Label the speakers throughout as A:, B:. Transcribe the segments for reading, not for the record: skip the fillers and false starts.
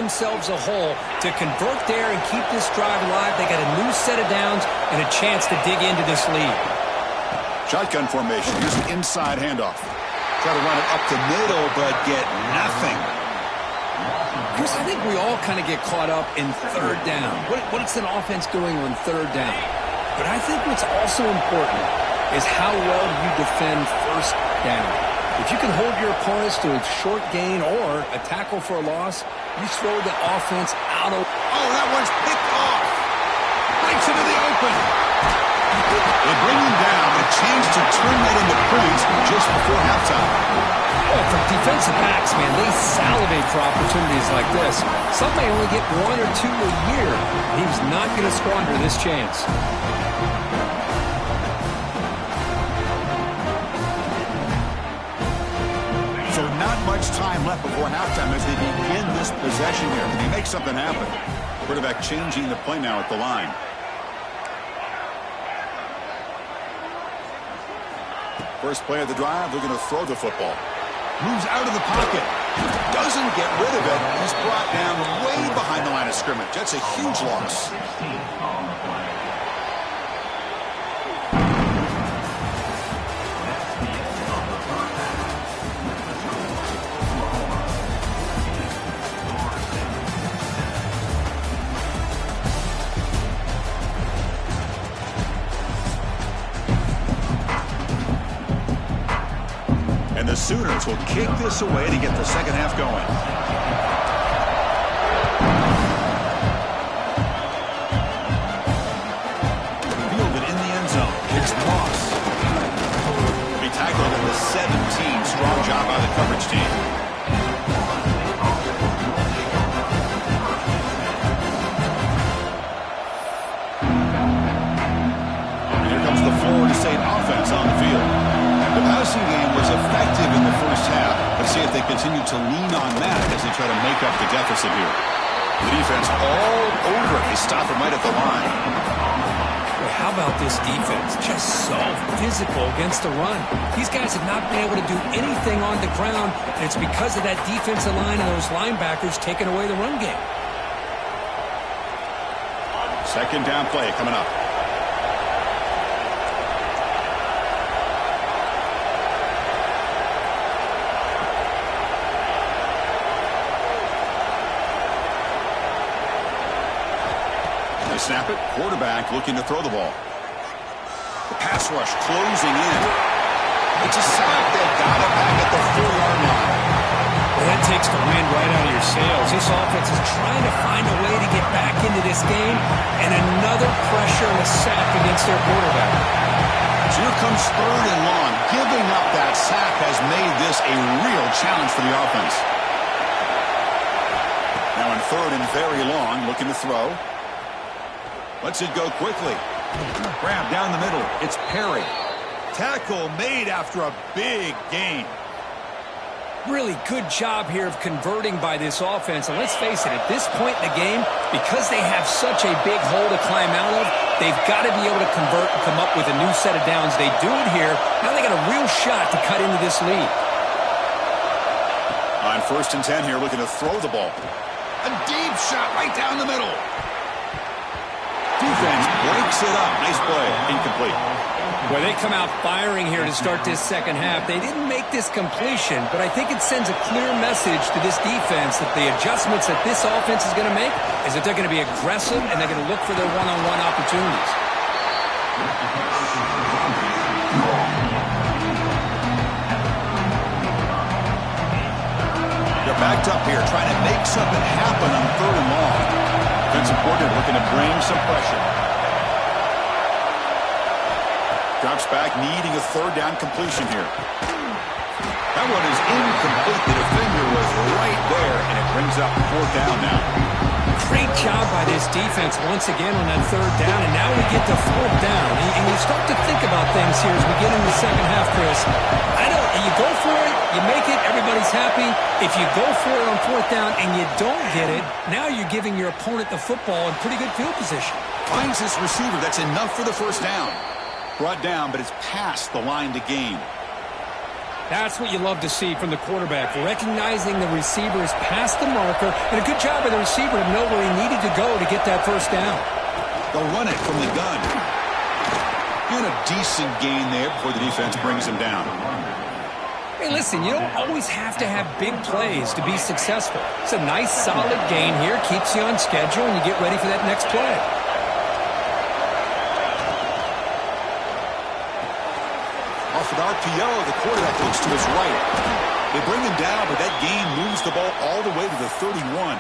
A: themselves a hole to convert there and keep this drive alive. They got a new set of downs and a chance to dig into this lead.
B: Shotgun formation. Here's an inside handoff. Try to run it up the middle, but get nothing.
A: Chris, I think we all kind of get caught up in third down. What's an offense doing on third down? But I think what's also important is how well you defend first down. If you can hold your opponents to a short gain or a tackle for a loss, you throw the offense out of...
B: Oh, that one's picked off. Breaks into the open. They bring him down. A chance to turn that into points just before halftime.
A: Well, for defensive backs, man, they salivate for opportunities like this. Some may only get 1 or 2 a year. He's not going to squander this chance.
B: So not much time left before halftime as they begin this possession here. Can they make something happen? Quarterback changing the play now at the line. First play of the drive, they're going to throw the football. Moves out of the pocket. Doesn't get rid of it. He's brought down way behind the line of scrimmage. That's a huge loss. And the Sooners will kick this away to get the second half going. Fielded in the end zone. It's Moss. He'll be tackled at the 17. Strong job by the coverage team. And here comes the Florida State offense on the field. The passing game was effective in the first half. Let's see if they continue to lean on that as they try to make up the deficit here. The defense all over it. They stop him right at the line.
A: Well, how about this defense? Just so physical against the run. These guys have not been able to do anything on the ground, and it's because of that defensive line and those linebackers taking away the run game.
B: Second down play coming up. Snap it. Quarterback looking to throw the ball. The pass rush closing in. It's a sack. They got it back at the 4-yard line.
A: Well, that takes the wind right out of your sails. This offense is trying to find a way to get back into this game, and another pressure and a sack against their quarterback.
B: So here comes third and long. Giving up that sack has made this a real challenge for the offense. Now in third and very long, looking to throw. Lets it go quickly. Grab down the middle. It's Perry. Tackle made after a big gain.
A: Really good job here of converting by this offense. And let's face it, at this point in the game, because they have such a big hole to climb out of, they've got to be able to convert and come up with a new set of downs. They do it here. Now they got a real shot to cut into this lead.
B: On 1st and 10 here, looking to throw the ball. A deep shot right down the middle. Defense breaks it up. Nice play. Incomplete.
A: Well, they come out firing here to start this second half. They didn't make this completion, but I think it sends a clear message to this defense that the adjustments that this offense is going to make is that they're going to be aggressive and they're going to look for their one-on-one opportunities.
B: They're backed up here trying to make something happen on third and long. Defensive coordinator looking to bring some pressure. Drops back, needing a third down completion here. That one is incomplete. The defender was right there, and it brings up 4th down now.
A: Great job by this defense once again on that third down, and now we get to 4th down. And you start to think about things here as we get into the second half, Chris. You go for it, you make it, everybody's happy. If you go for it on 4th down and you don't get it, now you're giving your opponent the football in pretty good field position.
B: Finds this receiver. That's enough for the first down. Brought down, but it's past the line to gain.
A: That's what you love to see from the quarterback, recognizing the receiver is past the marker, and a good job by the receiver to know where he needed to go to get that first down.
B: They'll run it from the gun. And a decent gain there before the defense brings him down.
A: Hey, listen, you don't always have to have big plays to be successful. It's a nice, solid gain here, keeps you on schedule, and you get ready for that next play.
B: Off an RPO, the quarterback looks to his right. They bring him down, but that gain moves the ball all the way to the 31.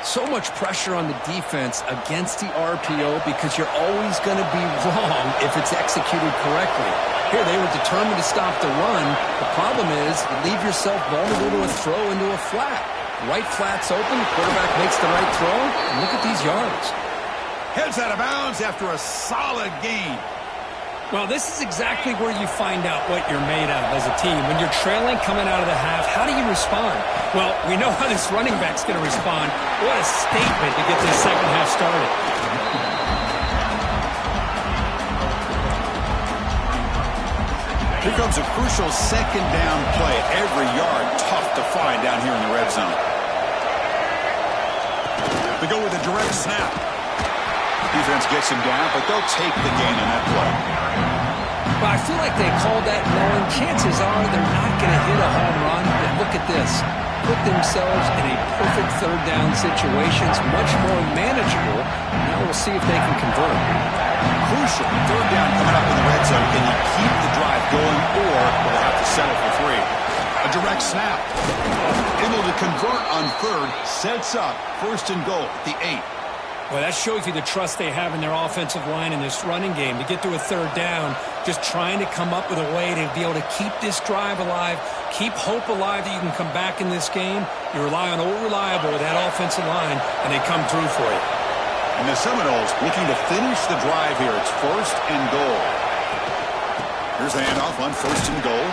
A: So much pressure on the defense against the RPO because you're always going to be wrong if it's executed correctly. Here, they were determined to stop the run. The problem is you leave yourself vulnerable to a throw into a flat. Right flat's open, the quarterback makes the right throw, and look at these yards.
B: Heads out of bounds after a solid gain.
A: Well, this is exactly where you find out what you're made of as a team. When you're trailing coming out of the half, how do you respond? Well, we know how this running back's going to respond. What a statement to get this second half started.
B: Here comes a crucial second down play. Every yard tough to find down here in the red zone. They go with a direct snap. Defense gets him down, but they'll take the gain on that play.
A: Well, I feel like they called that knowing chances are they're not going to hit a home run. But look at this. Put themselves in a perfect third down situation. It's much more manageable. Now we'll see if they can convert.
B: Crucial. Third down coming up in the red zone. Can you keep the drive going, or will have to settle for 3? A direct snap. Able to convert on third. Sets up first and goal at the 8.
A: Well, that shows you the trust they have in their offensive line in this running game. To get to a third down, just trying to come up with a way to be able to keep this drive alive, keep hope alive that you can come back in this game. You rely on old reliable with that offensive line, and they come through for you.
B: And the Seminoles looking to finish the drive here. It's first and goal. Here's the handoff on first and goal.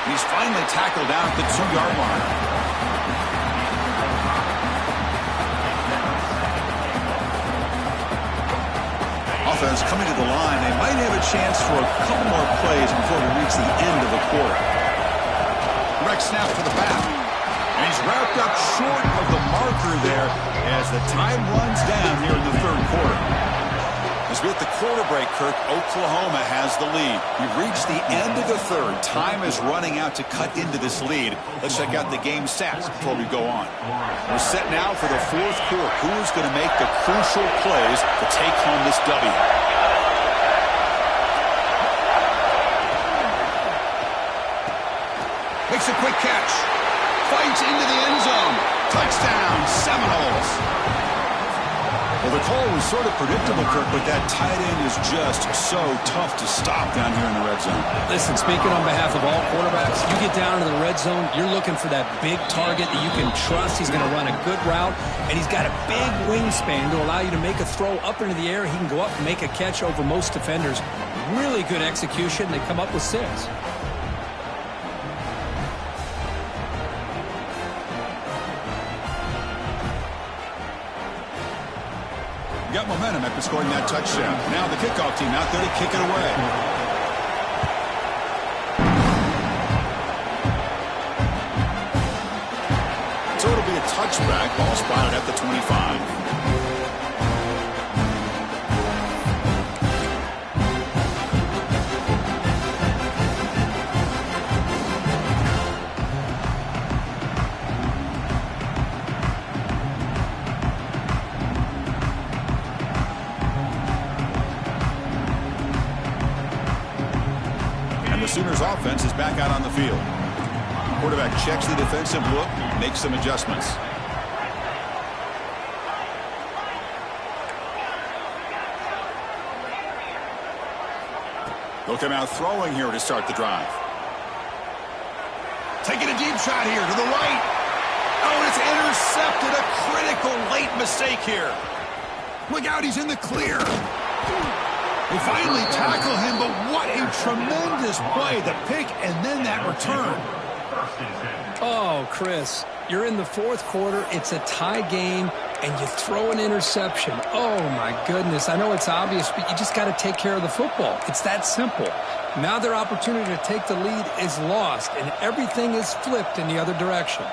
B: He's finally tackled down at the 2-yard line. Offense coming to the line. They might have a chance for a couple more plays before we reach the end of the quarter. Direct snap to the back. And he's wrapped up short of the marker there as the time runs down here in the third quarter. As we hit the quarter break, Kirk, Oklahoma has the lead. We've reached the end of the third. Time is running out to cut into this lead. Let's check out the game stats before we go on. We're set now for the fourth quarter. Who is going to make the crucial plays to take home this W? Makes a quick catch. Fights into the end zone. Touchdown, Seminoles. Well, the call was sort of predictable, Kirk, but that tight end is just so tough to stop down here in the red zone.
A: Listen, speaking on behalf of all quarterbacks, you get down to the red zone, you're looking for that big target that you can trust. He's going to run a good route, and he's got a big wingspan to allow you to make a throw up into the air. He can go up and make a catch over most defenders. Really good execution. They come up with 6.
B: Got momentum after scoring that touchdown. Now the kickoff team out there to kick it away. So it'll be a touchback. Ball spotted at the 25. Sooners offense is back out on the field. Quarterback checks the defensive look, makes some adjustments. They'll come out throwing here to start the drive. Taking a deep shot here to the right. Oh, it's intercepted. A critical late mistake here. Look out, he's in the clear. They finally tackle him, but what a tremendous play. The pick and then that return.
A: Oh, Chris, you're in the fourth quarter. It's a tie game, and you throw an interception. Oh, my goodness. I know it's obvious, but you just got to take care of the football. It's that simple. Now their opportunity to take the lead is lost, and everything is flipped in the other direction.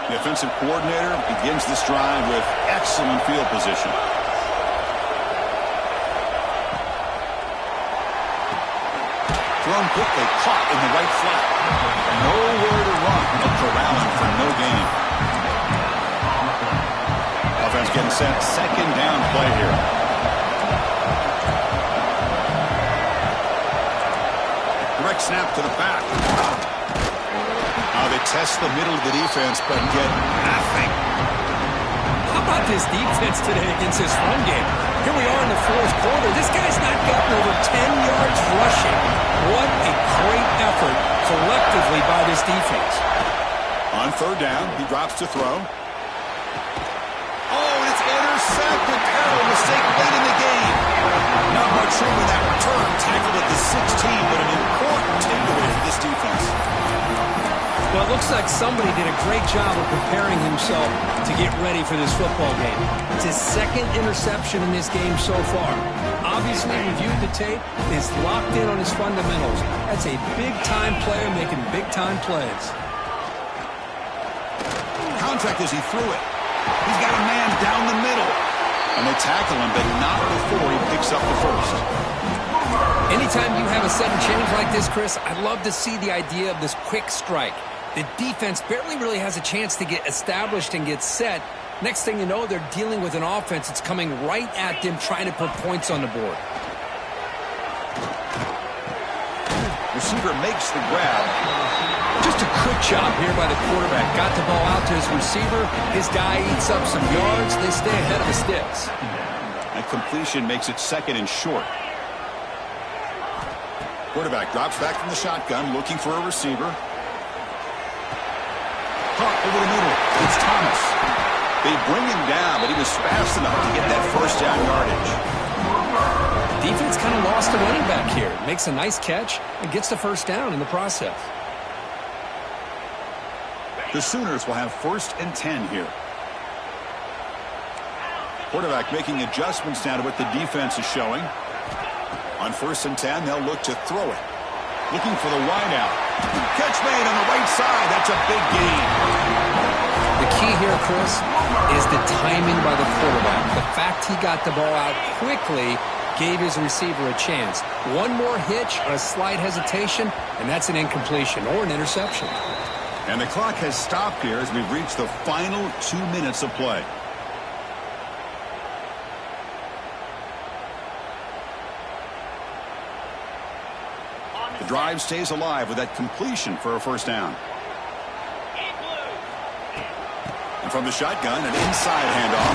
B: The offensive coordinator begins this drive with excellent field position. Thrown quickly, caught in the right flat. Nowhere to run. Up to Allen for no gain. Offense getting set. Second down play here. Direct snap to the back. Now they test the middle of the defense, but get nothing.
A: How about this defense today against this run game? Here we are in the fourth quarter. This guy's not gotten over 10 yards rushing. What a great effort collectively by this defense.
B: On third down, he drops to throw. Oh, and it's intercepted. Terrible mistake late in the game. Not much room in that return. Tackled at the 16, but an important takeaway for this defense.
A: Well, it looks like somebody did a great job of preparing himself to get ready for this football game. It's his second interception in this game so far. Obviously, reviewed the tape, is locked in on his fundamentals. That's a big-time player making big-time plays.
B: Contact as he threw it. He's got a man down the middle. And they tackle him, but not before he picks up the first.
A: Anytime you have a sudden change like this, Chris, I love to see the idea of this quick strike. The defense barely really has a chance to get established and get set. Next thing you know, they're dealing with an offense that's coming right at them, trying to put points on the board.
B: Receiver makes the grab.
A: Just a quick job here by the quarterback. Got the ball out to his receiver. His guy eats up some yards. They stay ahead of the sticks.
B: That completion makes it second and short. Quarterback drops back from the shotgun, looking for a receiver. Caught over the middle. It's Thomas. They bring him down, but he was fast enough to get that first down yardage.
A: Defense kind of lost the running back here. Makes a nice catch and gets the first down in the process.
B: The Sooners will have 1st and 10 here. Quarterback making adjustments now to what the defense is showing. On 1st and 10, they'll look to throw it. Looking for the wideout. Catch made on the right side. That's a big gain.
A: The key here, Chris, is the timing by the quarterback. The fact he got the ball out quickly gave his receiver a chance. One more hitch or a slight hesitation, and that's an incompletion or an interception.
B: And the clock has stopped here as we've reached the final 2 minutes of play. The drive stays alive with that completion for a first down. And from the shotgun, an inside handoff.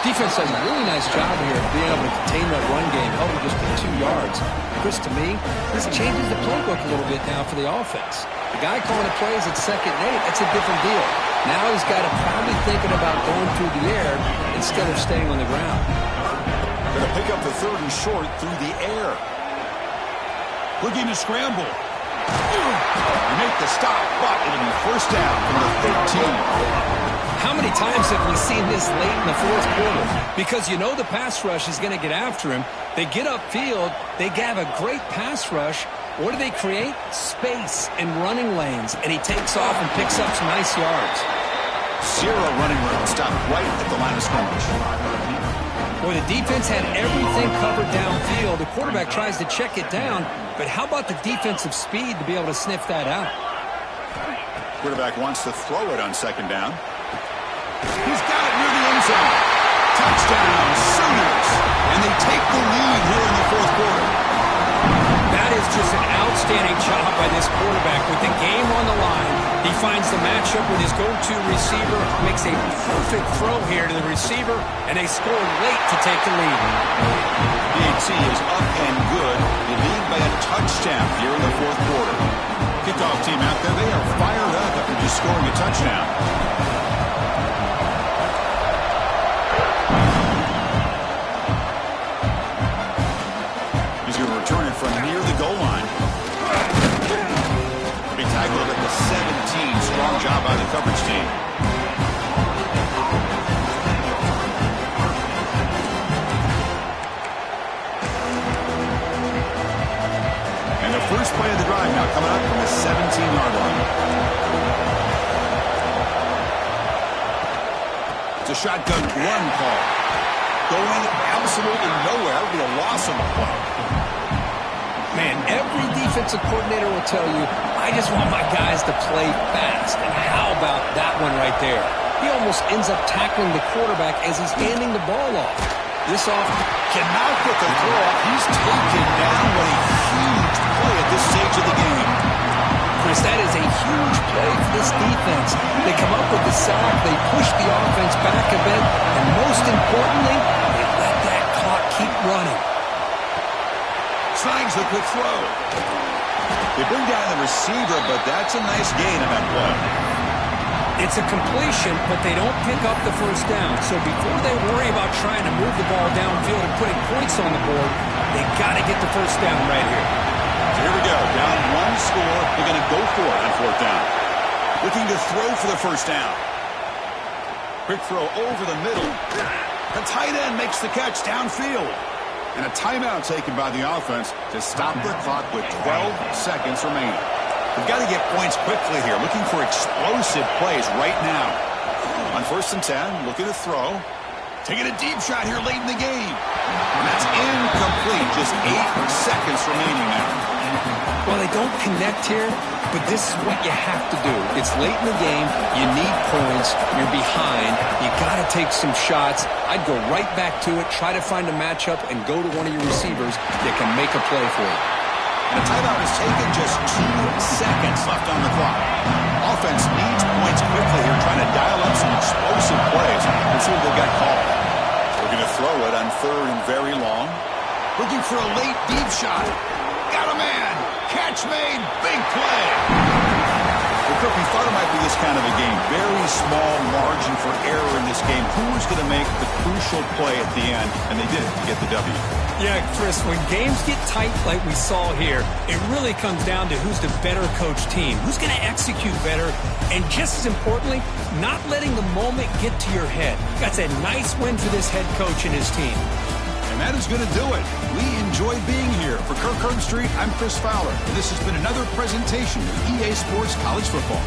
A: Defense does a really nice job here of being able to contain that run game, held it just for 2 yards. Chris, to me, this changes the playbook a little bit now for the offense. The guy calling the plays at 2nd and 8, that's a different deal. Now he's got to probably thinking about going through the air instead of staying on the ground.
B: Going to pick up the 3rd and short through the air. Looking to scramble. Make the stop, but it'll be first down from the 13.
A: How many times have we seen this late in the fourth quarter? Because you know the pass rush is going to get after him. They get upfield. They have a great pass rush. What do they create? Space and running lanes. And he takes off and picks up some nice yards.
B: 0 running room stopped right at the line of scrimmage.
A: Boy, the defense had everything covered downfield. The quarterback tries to check it down, but how about the defensive speed to be able to sniff that out?
B: Quarterback wants to throw it on 2nd down. He's got it near the end zone. Touchdown, Sooners. And they take the lead here in the 4th quarter.
A: That is just an outstanding job by this quarterback. With the game on the line, he finds the matchup with his go-to receiver, makes a perfect throw here to the receiver, and they score late to take the lead.
B: BHC is up and good. They lead by a touchdown here in the 4th quarter. Kickoff team out there, they are fired up after just scoring a touchdown. He's going to return it from near the goal line. Big tackle at the 17. Strong job by the coverage team. And shotgun run call. Going absolutely nowhere. It'll be a loss on the play.
A: Man, every defensive coordinator will tell you, I just want my guys to play fast. And how about that one right there? He almost ends up tackling the quarterback as he's handing the ball off. This off
B: cannot get the throw up. He's taken down. What a huge play at this stage of the game.
A: Chris, that is a huge play for this defense. They come up with the sack, they push the offense back a bit, and most importantly, they let that clock keep running.
B: Slangs the quick throw. They bring down the receiver, but that's a nice gain on that play.
A: It's a completion, but they don't pick up the first down. So before they worry about trying to move the ball downfield and putting points on the board, they got to get the first down right here.
B: So here we go. Down one score. They're going to go for it on fourth down. Looking to throw for the first down. Quick throw over the middle. The tight end makes the catch downfield. And a timeout taken by the offense to stop the clock with 12 seconds remaining. They've got to get points quickly here. Looking for explosive plays right now. On 1st and 10, looking to throw. Taking a deep shot here late in the game. And that's incomplete. Just 8 seconds remaining now.
A: Well, they don't connect here, but this is what you have to do. It's late in the game. You need points. You're behind. You got to take some shots. I'd go right back to it, try to find a matchup, and go to one of your receivers that can make a play for you.
B: And a timeout is taken, just 2 seconds left on the clock. Offense needs points quickly here, trying to dial up some explosive plays. Let's see what they've got called. We're going to throw it on 3rd and very long. Looking for a late deep shot. Got a man. Catch made. Big play. Well, Kirk, we thought it might be this kind of a game. Very small margin for error in this game. Who was going to make the crucial play at the end? And they did to get the W.
A: Yeah, Chris, when games get tight like we saw here, it really comes down to who's the better coach team, who's going to execute better, and just as importantly, not letting the moment get to your head. That's a nice win for this head coach and his team.
B: And that is going to do it. We enjoyed being here. For Kirk Herbstreit, I'm Chris Fowler, and this has been another presentation of EA Sports College Football.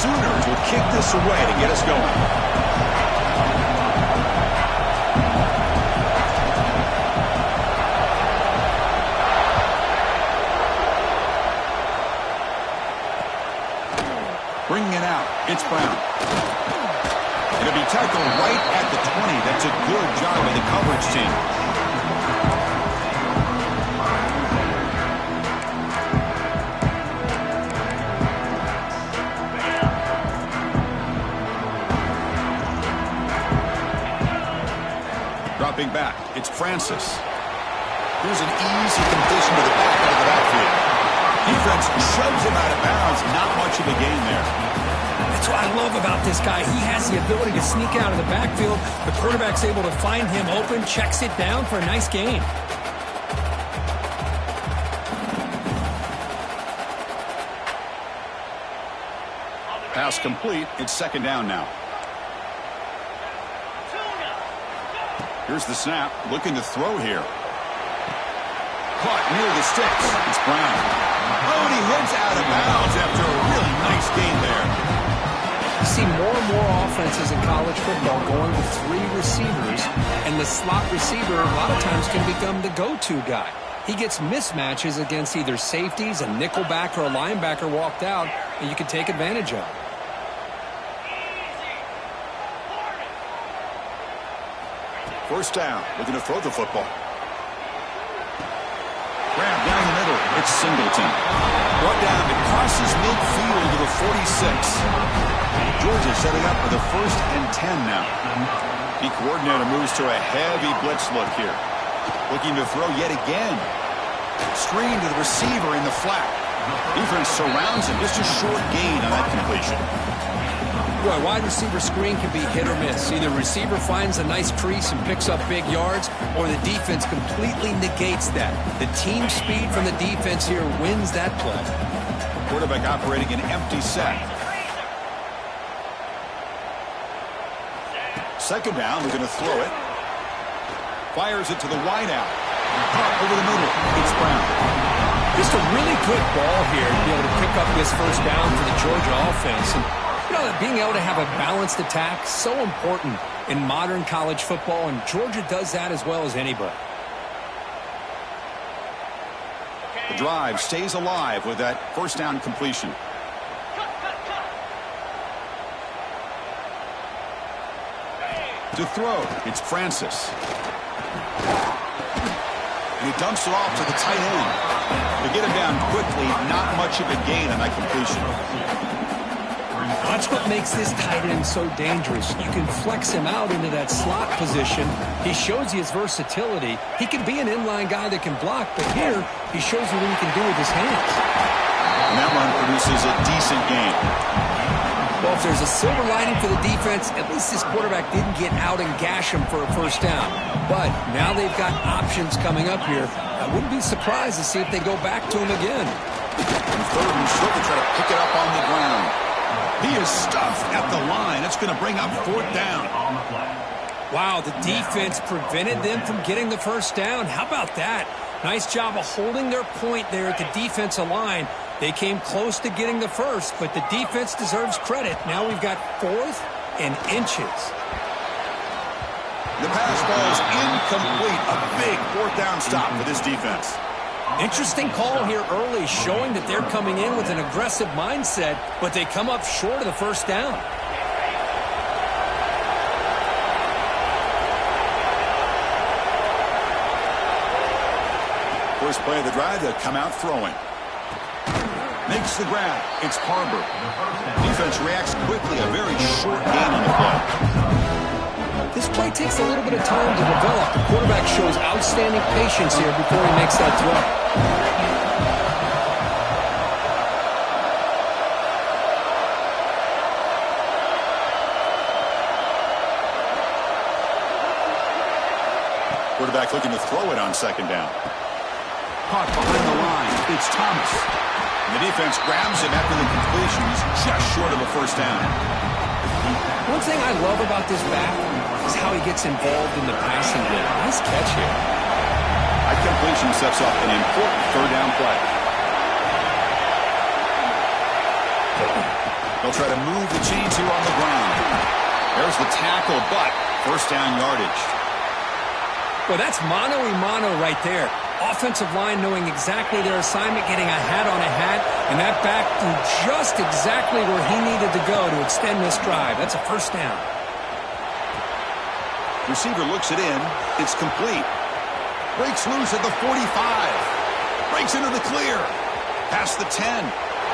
B: Sooners will kick this away to get us going. Bringing it out, it's Brown. It'll be tackled right at the 20. That's a good job of the coverage team. Dropping back, it's Francis. Here's an easy completion to the back out of the backfield. Defense shoves him out of bounds. Not much of a gain there.
A: That's what I love about this guy. He has the ability to sneak out of the backfield. The quarterback's able to find him open, checks it down for a nice gain.
B: Pass complete. It's second down now. Here's the snap. Looking to throw here. Caught near the sticks. It's Brown. Oh, and he heads out of bounds after a really nice gain there.
A: You see more and more offenses in college football going with 3 receivers, and the slot receiver a lot of times can become the go-to guy. He gets mismatches against either safeties, a nickelback, or a linebacker walked out, and you can take advantage of it.
B: First down. Looking to throw the football. Grab down the middle. It's Singleton. Brought down. It crosses midfield to the 46. Georgia setting up for the 1st and 10 now. The coordinator moves to a heavy blitz look here. Looking to throw yet again. Screen to the receiver in the flat. Defense surrounds him. Just a short gain on that completion.
A: Boy, wide receiver screen can be hit or miss. Either receiver finds a nice crease and picks up big yards, or the defense completely negates that. The team speed from the defense here wins that play.
B: Quarterback operating an empty set. Second down, we're going to throw it. Fires it to the wideout. Caught over the middle. It's Brown.
A: Just a really good ball here to be able to pick up this first down for the Georgia offense. And you know, being able to have a balanced attack, so important in modern college football, and Georgia does that as well as anybody.
B: The drive stays alive with that first down completion. To throw, it's Francis. And he dumps it off to the tight end. To get him down quickly, not much of a gain on that completion.
A: That's what makes this tight end so dangerous. You can flex him out into that slot position. He shows you his versatility. He can be an inline guy that can block, but here he shows you what he can do with his hands.
B: And that one produces a decent gain.
A: Well, if there's a silver lining for the defense, at least this quarterback didn't get out and gash him for a first down. But now they've got options coming up here. I wouldn't be surprised to see if they go back to him again.
B: And third and short to try to pick it up on the ground. He is stuffed at the line. It's going to bring up 4th down.
A: Wow, the defense prevented them from getting the first down. How about that? Nice job of holding their point there at the defensive line. They came close to getting the first, but the defense deserves credit. Now we've got 4th and inches.
B: The pass ball is incomplete. A big 4th down stop for this defense.
A: Interesting call here early, showing that they're coming in with an aggressive mindset, but they come up short of the first down.
B: First play of the drive, they'll come out throwing. Makes the grab. It's Harbor. Defense reacts quickly. A very short gain on the play.
A: This play takes a little bit of time to develop. The quarterback shows outstanding patience here before he makes that throw.
B: Quarterback looking to throw it on second down. Caught behind the line. It's Thomas. And the defense grabs him after the completion. He's just short of a first down.
A: One thing I love about this back is how he gets involved in the passing game. Nice catch here.
B: That completion sets up an important third down play. They'll try to move the chains here on the ground. There's the tackle, but first down yardage.
A: Well, that's mano-a-mano right there. Offensive line knowing exactly their assignment, getting a hat on a hat, and that back threw just exactly where he needed to go to extend this drive. That's a first down.
B: Receiver looks it in. It's complete. Breaks loose at the 45. Breaks into the clear. Past the 10.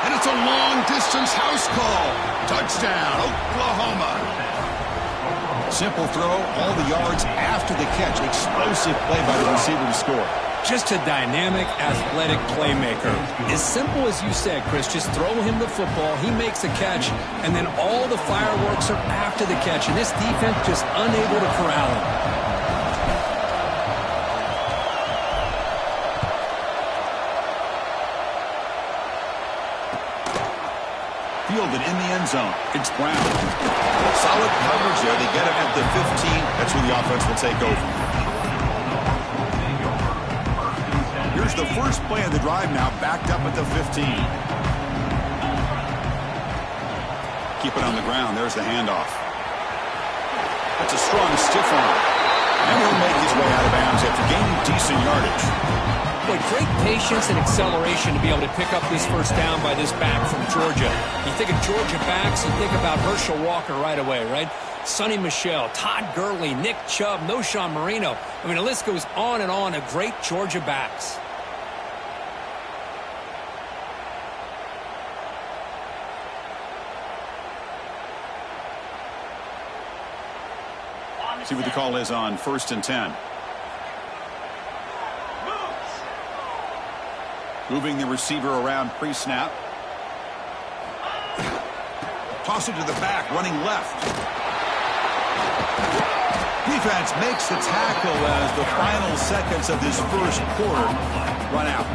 B: And it's a long-distance house call. Touchdown, Oklahoma. Simple throw, all the yards after the catch. Explosive play by the receiver to score.
A: Just a dynamic, athletic playmaker. As simple as you said, Chris, just throw him the football, he makes a catch, and then all the fireworks are after the catch, and this defense just unable to corral him.
B: Fielded in the end zone. It's Brown. Solid coverage there. They get it at the 15. That's where the offense will take over. Here's the first play of the drive now, backed up at the 15. Keep it on the ground. There's the handoff. That's a strong stiff arm. And he'll make his way out of bounds after gaining decent yardage.
A: Boy, great patience and acceleration to be able to pick up this first down by this back from Georgia. You think of Georgia backs, you think about Herschel Walker right away, right? Sonny Michel, Todd Gurley, Nick Chubb, Noshawn Marino. I mean, the list goes on and on of great Georgia backs.
B: See what the call is on 1st and 10. Moving the receiver around pre-snap. Toss it to the back, running left. Defense makes the tackle as the final seconds of this first quarter run out.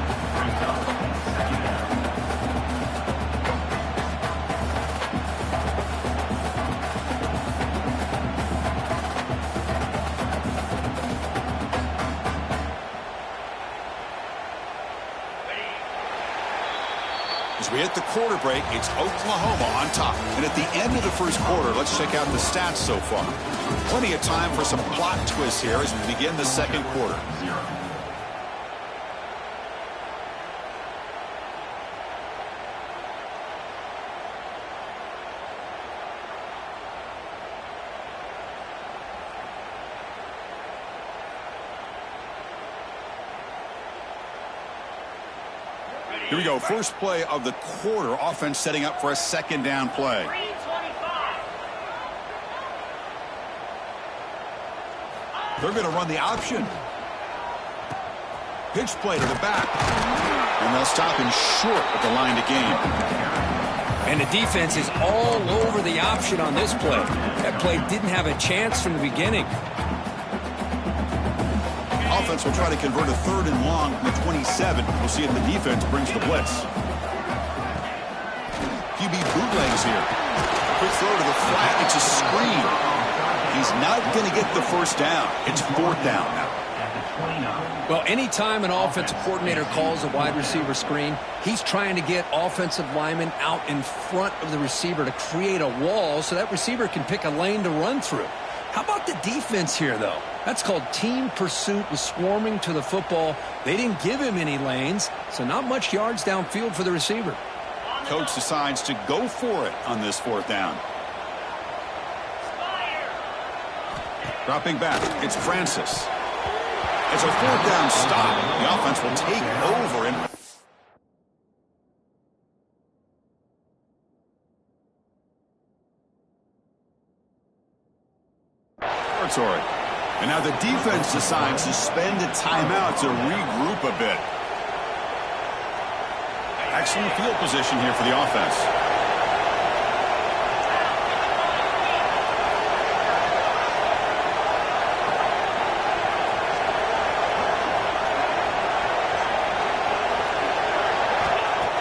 B: As we hit the quarter break, it's Oklahoma on top. And at the end of the first quarter, let's check out the stats so far. Plenty of time for some plot twists here as we begin the second quarter. Here we go, first play of the quarter. Offense setting up for a second down play. They're going to run the option. Pitch play to the back. And they'll stop him short at the line to gain.
A: And the defense is all over the option on this play. That play didn't have a chance from the beginning.
B: Offense will try to convert a 3rd and long from the 27. We'll see if the defense brings the blitz. QB bootlegs here. Quick throw to the flat. It's a screen. He's not going to get the first down. It's 4th down now.
A: Well, anytime an offensive coordinator calls a wide receiver screen, he's trying to get offensive linemen out in front of the receiver to create a wall so that receiver can pick a lane to run through. How about the defense here, though? That's called team pursuit and swarming to the football. They didn't give him any lanes, so not much yards downfield for the receiver.
B: Coach decides to go for it on this 4th down. Dropping back, it's Francis. It's a 4th down stop. The offense will take over and territory. And now the defense decides to spend a timeout to regroup a bit. Excellent field position here for the offense.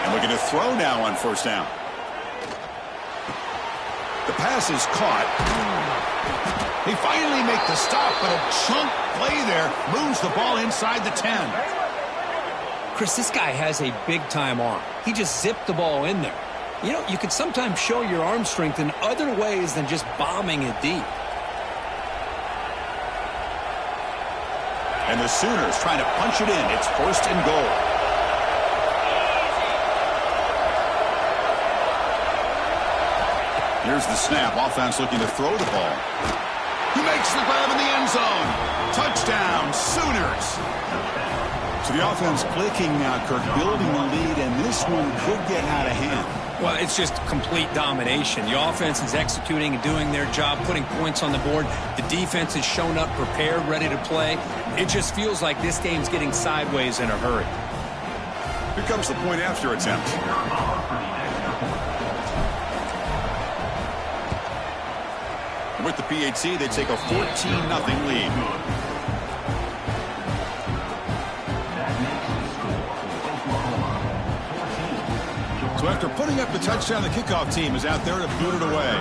B: And looking to throw now on 1st down. The pass is caught. They finally make the stop, but a chunk play there moves the ball inside the 10.
A: Chris, this guy has a big-time arm. He just zipped the ball in there. You know, you can sometimes show your arm strength in other ways than just bombing it deep.
B: And the Sooners trying to punch it in. It's 1st and goal. Here's the snap. Offense looking to throw the ball. He makes the grab in the end zone. Touchdown, Sooners. So the offense clicking now, Kirk, building the lead, and this one could get out of hand.
A: Well, it's just complete domination. The offense is executing and doing their job, putting points on the board. The defense has shown up, prepared, ready to play. It just feels like this game's getting sideways in a hurry.
B: Here comes the point after attempt. With the PAT, they take a 14-0 lead. So after putting up the touchdown, the kickoff team is out there to boot it away.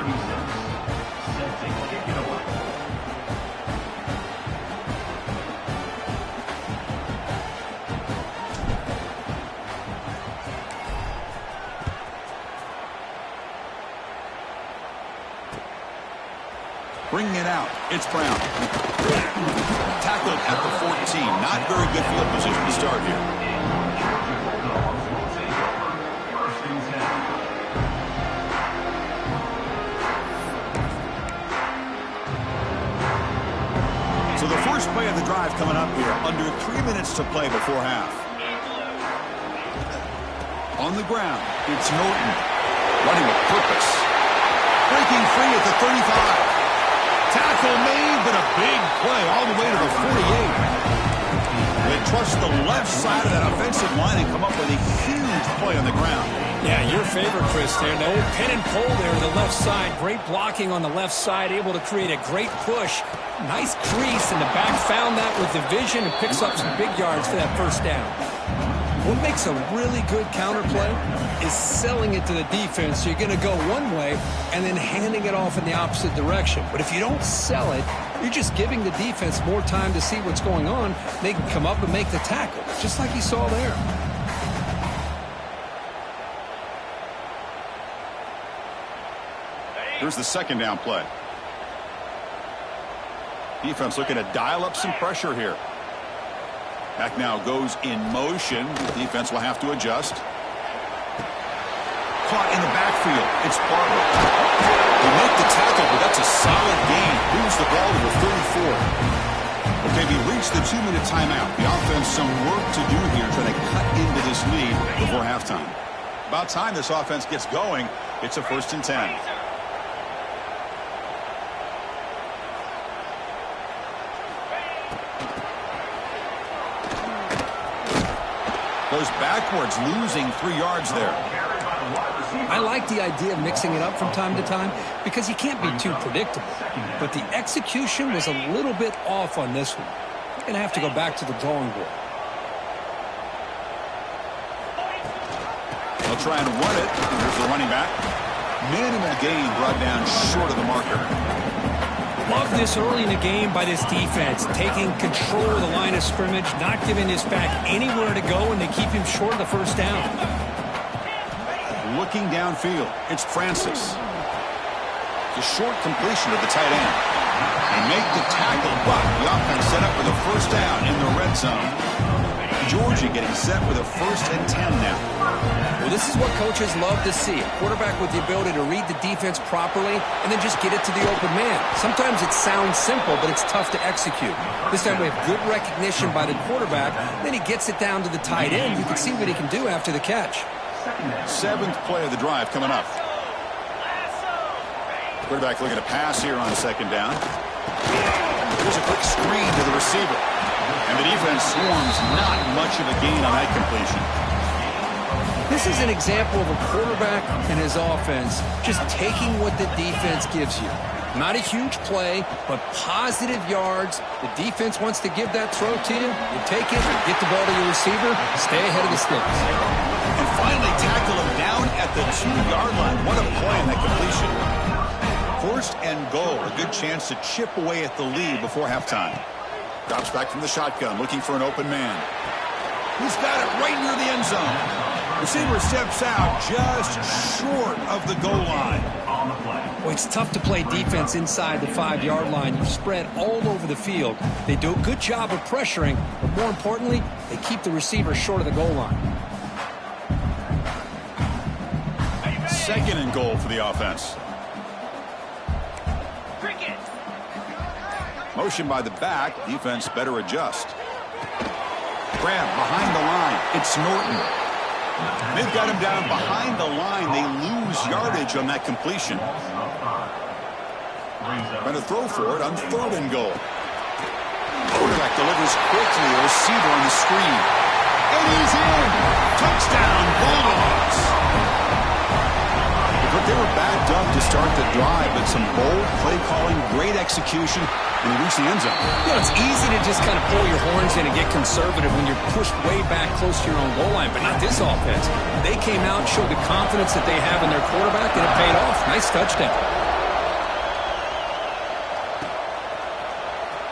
B: Bringing it out, it's Brown. Tackled at the 14. Not very good field position to start here. So the first play of the drive coming up here. Under 3 minutes to play before half. On the ground, it's Norton. Running with purpose. Breaking free at the 35. Tackle made, but a big play all the way to the 48. They trust the left side of that offensive line and come up with a huge play on the ground.
A: Yeah, your favorite, Chris, there. The old pin and pull there to the left side. Great blocking on the left side, able to create a great push. Nice crease, and the back found that with the vision and picks up some big yards for that first down. What makes a really good counterplay is selling it to the defense. So you're going to go one way and then handing it off in the opposite direction. But if you don't sell it, you're just giving the defense more time to see what's going on. They can come up and make the tackle, just like you saw there.
B: Here's the second down play. Defense looking to dial up some pressure here. Back now goes in motion. Defense will have to adjust. Caught in the backfield. It's Barber. They make the tackle, but that's a solid gain. Moves the ball to the 34. Okay, we reached the 2-minute timeout. The offense some work to do here, trying to cut into this lead before halftime. About time this offense gets going. It's a 1st and 10. Goes backwards, losing 3 yards there.
A: I like the idea of mixing it up from time to time because you can't be too predictable. But the execution was a little bit off on this one. You're going to have to go back to the drawing board.
B: They'll try and run it. Here's the running back. Minimal gain brought down short of the marker.
A: Love this early in the game by this defense, taking control of the line of scrimmage, not giving this back anywhere to go, and they keep him short of the first down.
B: Looking downfield, it's Francis. The short completion of the tight end. They make the tackle, but the offense set up with a first down in the red zone. Georgia getting set with a 1st and 10 now.
A: Well, this is what coaches love to see. A quarterback with the ability to read the defense properly and then just get it to the open man. Sometimes it sounds simple, but it's tough to execute. This time we have good recognition by the quarterback. Then he gets it down to the tight end. You can see what he can do after the catch.
B: 7th play of the drive coming up. Quarterback looking to pass here on 2nd down. Here's a quick screen to the receiver. And the defense swarms, not much of a gain on that completion.
A: This is an example of a quarterback and his offense just taking what the defense gives you. Not a huge play, but positive yards. The defense wants to give that throw to you. You take it, get the ball to your receiver, stay ahead of the sticks.
B: And finally tackle him down at the 2-yard line. What a play on that completion. 1st and goal. A good chance to chip away at the lead before halftime. Drops back from the shotgun, looking for an open man. He's got it right near the end zone. Receiver steps out just short of the goal line.
A: Well, it's tough to play defense inside the 5-yard line. You spread all over the field. They do a good job of pressuring, but more importantly, they keep the receiver short of the goal line.
B: 2nd and goal for the offense. Motion by the back. Defense better adjust. Grab behind the line. It's Norton. They've got him down behind the line. They lose yardage on that completion. Going to throw for it on 3rd and goal. Quarterback delivers quickly. A receiver on the screen. It is in. Touchdown, Bulldogs. But they were backed up to start the drive, but some bold play calling, great execution, and they reach the end zone.
A: You know, it's easy to just kind of pull your horns in and get conservative when you're pushed way back close to your own goal line, but not this offense. They came out, showed the confidence that they have in their quarterback, and it paid off. Nice touchdown.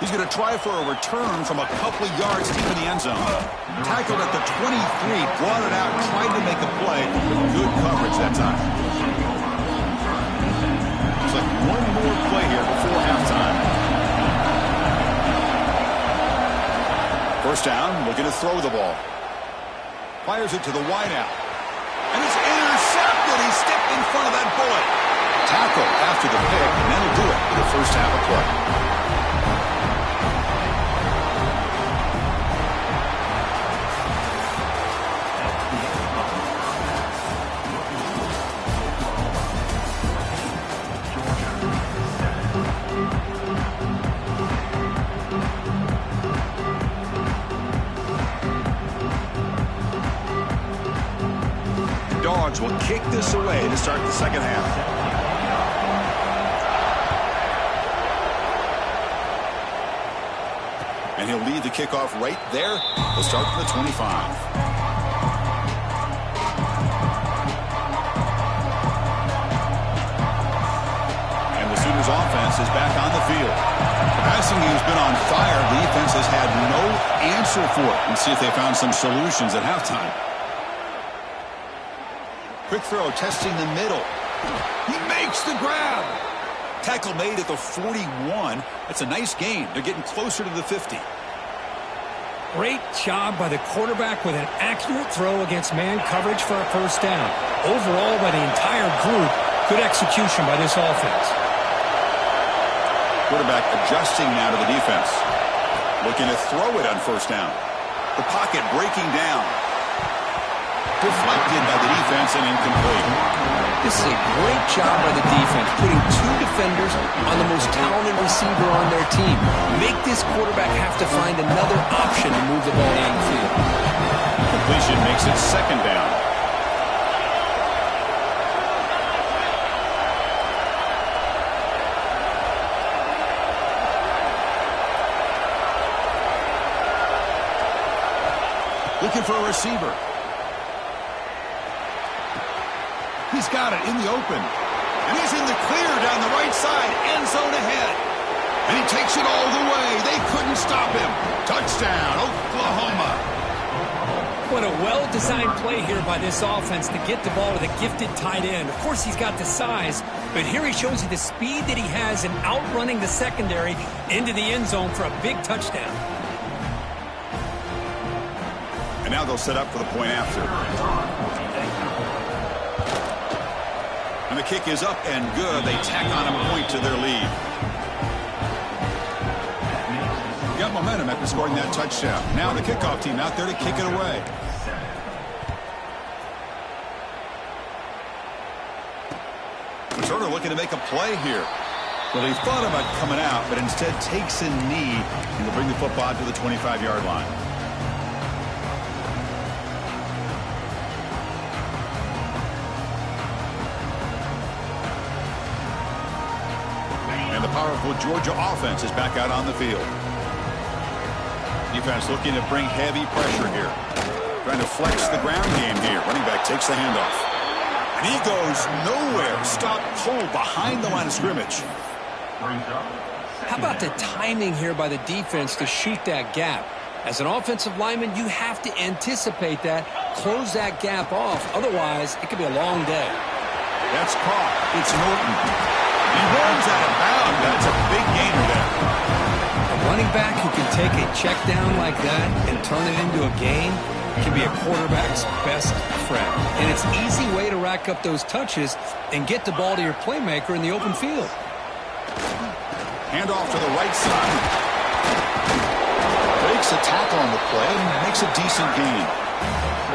B: He's going to try for a return from a couple of yards deep in the end zone. Tackled at the 23, brought it out, tried to make a play. Good coverage that time. Looks like one more play here before halftime. 1st down, looking to throw the ball. Fires it to the wideout. And it's intercepted. He stepped in front of that bullet. Tackle after the pick, and that'll do it for the first half of play. Dogs will kick this away to start the 2nd half. And he'll lead the kickoff right there. They'll start from the 25. And the Sooners offense is back on the field. The passing game's been on fire. The defense has had no answer for it. Let's see if they found some solutions at halftime. Quick throw, testing the middle. He makes the grab. Tackle made at the 41. That's a nice gain. They're getting closer to the 50.
A: Great job by the quarterback with an accurate throw against man coverage for a 1st down. Overall, by the entire group, good execution by this offense.
B: Quarterback adjusting now to the defense. Looking to throw it on 1st down. The pocket breaking down. Deflected by the defense and incomplete.
A: This is a great job by the defense, putting 2 defenders on the most talented receiver on their team. Make this quarterback have to find another option to move the ball down the field.
B: Completion makes it 2nd down. Looking for a receiver. He's got it in the open. And he's in the clear down the right side. End zone ahead. And he takes it all the way. They couldn't stop him. Touchdown, Oklahoma.
A: What a well-designed play here by this offense to get the ball to the gifted tight end. Of course, he's got the size, but here he shows you the speed that he has in outrunning the secondary into the end zone for a big touchdown.
B: And now they'll set up for the point after. And the kick is up and good. They tack on a point to their lead. Got momentum after scoring that touchdown. Now the kickoff team out there to kick it away. Turner looking to make a play here. Well, he thought about coming out, but instead takes a knee and will bring the football to the 25-yard line. And the powerful Georgia offense is back out on the field. Defense looking to bring heavy pressure here. Trying to flex the ground game here. Running back takes the handoff. And he goes nowhere. Stop cold behind the line of scrimmage.
A: How about the timing here by the defense to shoot that gap? As an offensive lineman, you have to anticipate that, close that gap off. Otherwise, it could be a long day.
B: That's caught. It's Norton. He runs out of bounds. That's a big gainer there.
A: A running back who can take a check down like that and turn it into a gain can be a quarterback's best friend. And it's an easy way to rack up those touches and get the ball to your playmaker in the open field.
B: Hand off to the right side. Breaks a tackle on the play and makes a decent gain.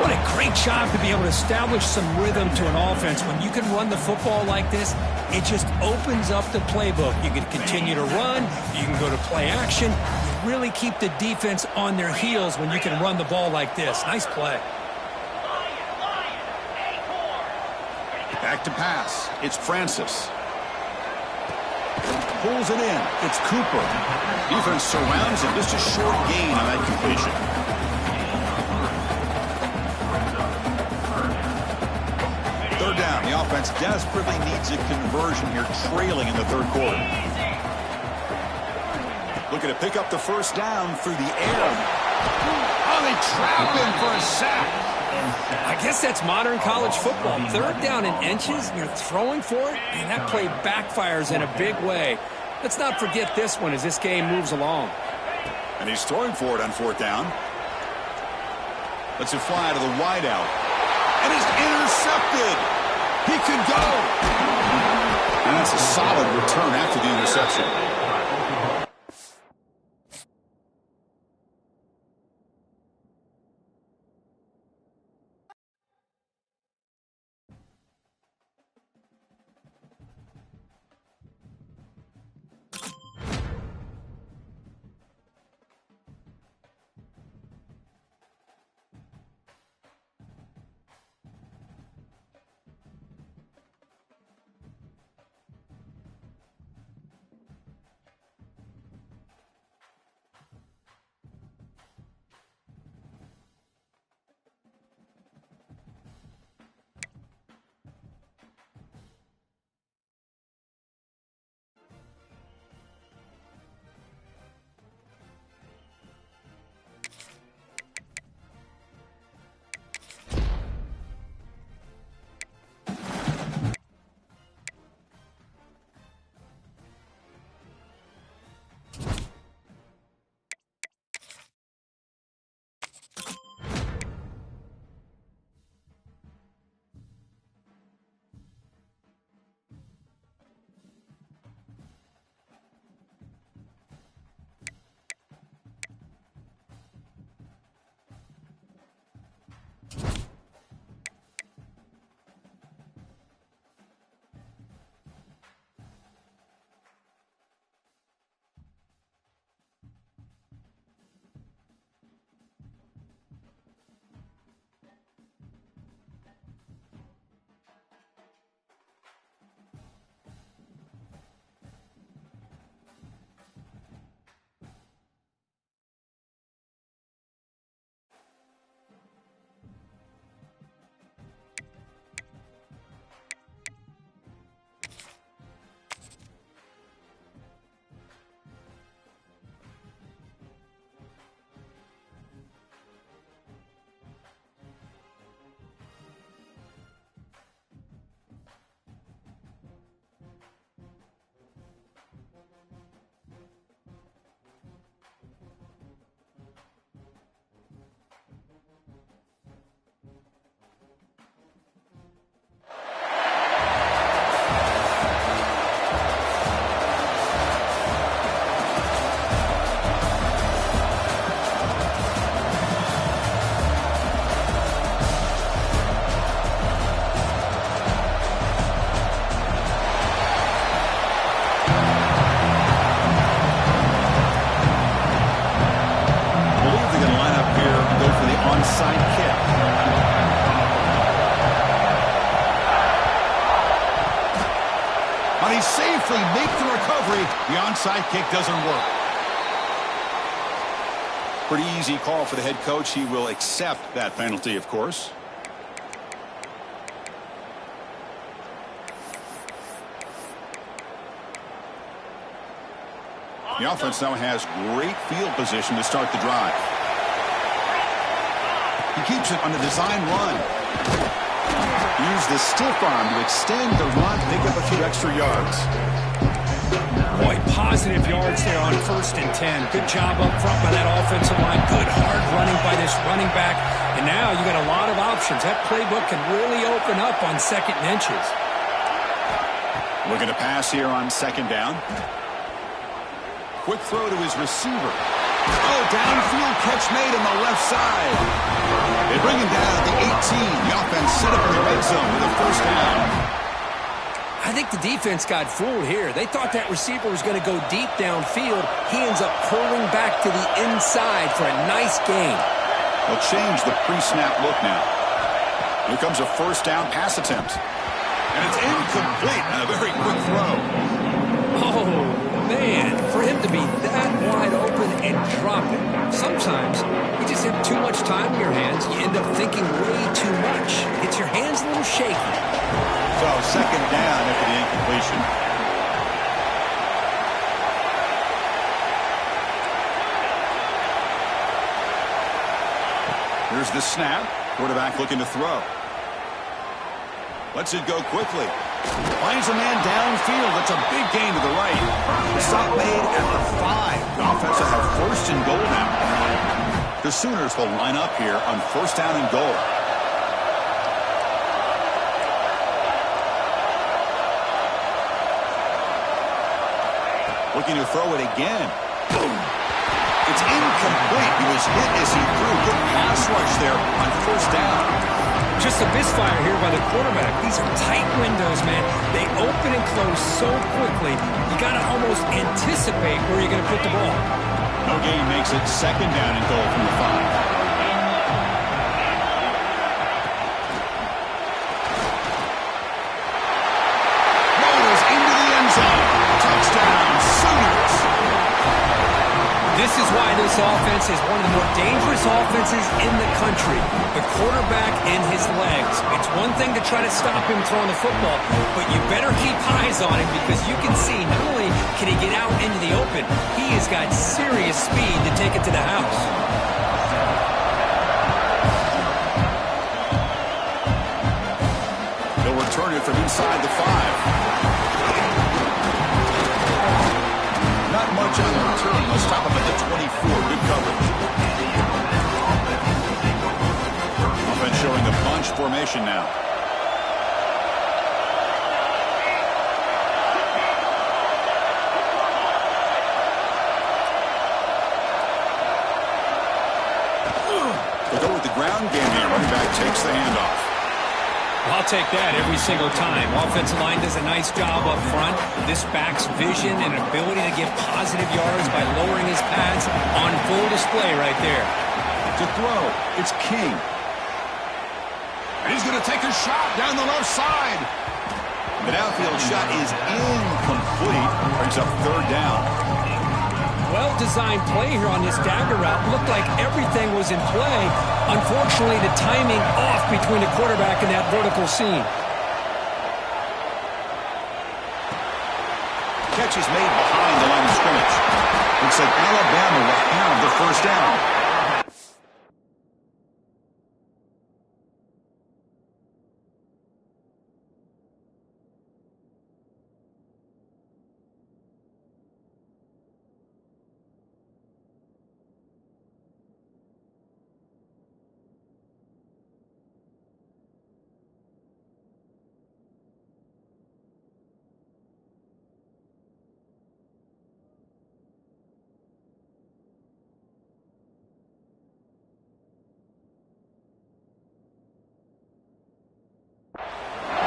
C: What a great job to be able to establish some rhythm to an offense. When you can run the football like this, it just opens up the playbook. You can continue to run. You can go to play action. You really keep the defense on their heels when you can run the ball like this. Nice play.
B: Back to pass. It's Francis. Pulls it in. It's Cooper. Defense surrounds him. Just a short gain on that completion. Third down. The offense desperately needs a conversion here, trailing in the third quarter. Looking to pick up the first down through the air. Oh, they trap him for a sack.
A: I guess that's modern college football. Third down in inches, and you're throwing for it, and that play backfires in a big way. Let's not forget this one as this game moves along.
B: And he's throwing for it on fourth down. Lets it fly to the wideout. And it's intercepted. He can go. And that's a solid return after the interception. The onside kick doesn't work. Pretty easy call for the head coach. He will accept that penalty, of course. The offense now has great field position to start the drive. He keeps it on the design run. Use the stiff arm to extend the run, pick up a few extra yards.
C: Boy, positive yards there on 1st and 10. Good job up front by that offensive line. Good hard running by this running back. And now you got a lot of options. That playbook can really open up on 2nd and inches.
B: Looking to pass here on 2nd down. Quick throw to his receiver. Oh, downfield catch made on the left side. They bring him down at the 18. The offense set up in the red zone with a 1st down.
A: I think the defense got fooled here. They thought that receiver was going to go deep downfield. He ends up pulling back to the inside for a nice gain.
B: They'll change the pre-snap look now. Here comes a 1st down pass attempt. And it's incomplete on a very quick throw.
A: Oh, man, for him to be that wide open and drop it. Sometimes you just have too much time in your hands. You end up thinking way too much. It's your hands a little shaky.
B: So 2nd down after the incompletion. Here's the snap. Quarterback looking to throw. Lets it go quickly. Finds a man downfield. That's a big gain to the right. Stop made at the 5. The offense will have 1st and goal now. The Sooners will line up here on 1st down and goal. Looking to throw it again. Boom. It's incomplete. He was hit as he threw. Good pass rush there on 1st down.
C: Just a misfire here by the quarterback. These are tight windows, man. They open and close so quickly. You got to almost anticipate where you're going to put the ball.
B: No gain makes it 2nd down and goal from the 5.
C: This is why this offense is one of the more dangerous offenses in the country. The quarterback and his legs. It's one thing to try to stop him throwing the football, but you better keep eyes on him because you can see not only can he get out into the open, he has got serious speed to take it to the house.
B: They'll return it from inside the 5. Not much on the return. Let's stop him at the 24. Good coverage. Offense showing a bunch formation now. They go with the ground game here. Running back takes the handoff.
C: I'll take that every single time. Offensive line does a nice job up front. This back's vision and ability to get positive yards by lowering his pads on full display right there.
B: To throw, it's King. And he's going to take a shot down the left side. The downfield shot is incomplete. Brings up 3rd down.
C: Well-designed play here on this dagger route. Looked like everything was in play. Unfortunately, the timing off between the quarterback and that vertical seam.
B: Catch is made behind the line of scrimmage. Looks like Alabama will have the 1st down.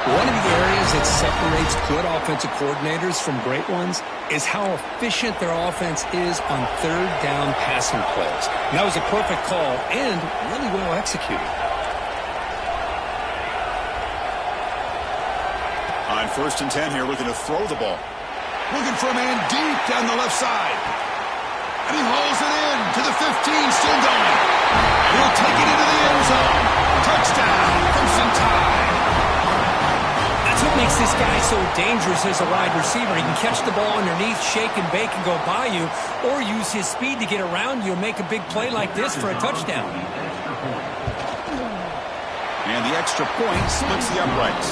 A: One of the areas that separates good offensive coordinators from great ones is how efficient their offense is on 3rd down passing plays. And that was a perfect call and really well executed.
B: On 1st and 10 here, looking to throw the ball. Looking for a man deep down the left side. And he hauls it in to the 15, still going. And he'll take it into the end zone. Touchdown, Crimson Tide.
C: That's what makes this guy so dangerous as a wide receiver. He can catch the ball underneath, shake and bake and go by you, or use his speed to get around you and make a big play like this for a touchdown.
B: the extra point splits the uprights.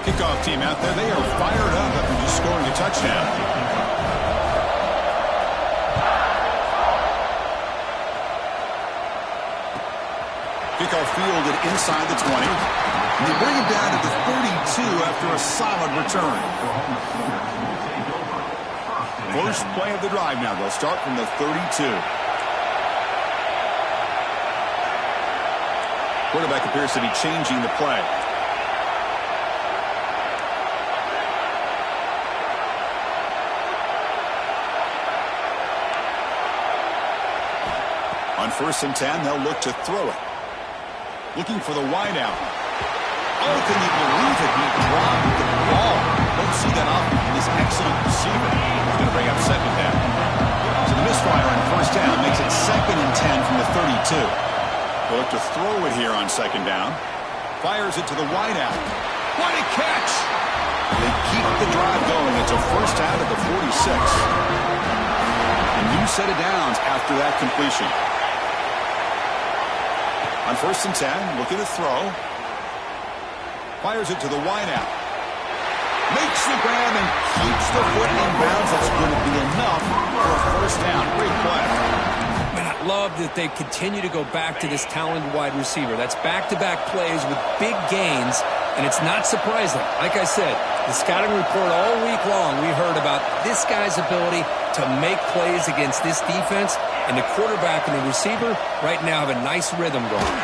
B: Kickoff team out there, they are fired up after just scoring a touchdown. Kickoff fielded inside the 20. And they bring it down to the 32 after a solid return. First play of the drive now. They'll start from the 32. Quarterback appears to be changing the play. On 1st and 10, they'll look to throw it. Looking for the wideout. Oh, can you believe it? He dropped the ball. Don't see that often from this excellent receiver. He's going to bring up 2nd down. So the misfire on 1st down makes it 2nd and 10 from the 32. They'll look to throw it here on 2nd down. Fires it to the wideout. What a catch! They keep the drive going. It's a 1st down at the 46. A new set of downs after that completion. On 1st and 10, looking to throw. Fires it to the wideout. Makes the grab and keeps the foot in bounds. That's going to be enough for a 1st down. Great play.
C: Man, I love that they continue to go back to this talented wide receiver. That's back-to-back plays with big gains, and it's not surprising. Like I said, the scouting report all week long, we heard about this guy's ability to make plays against this defense, and the quarterback and the receiver right now have a nice rhythm going.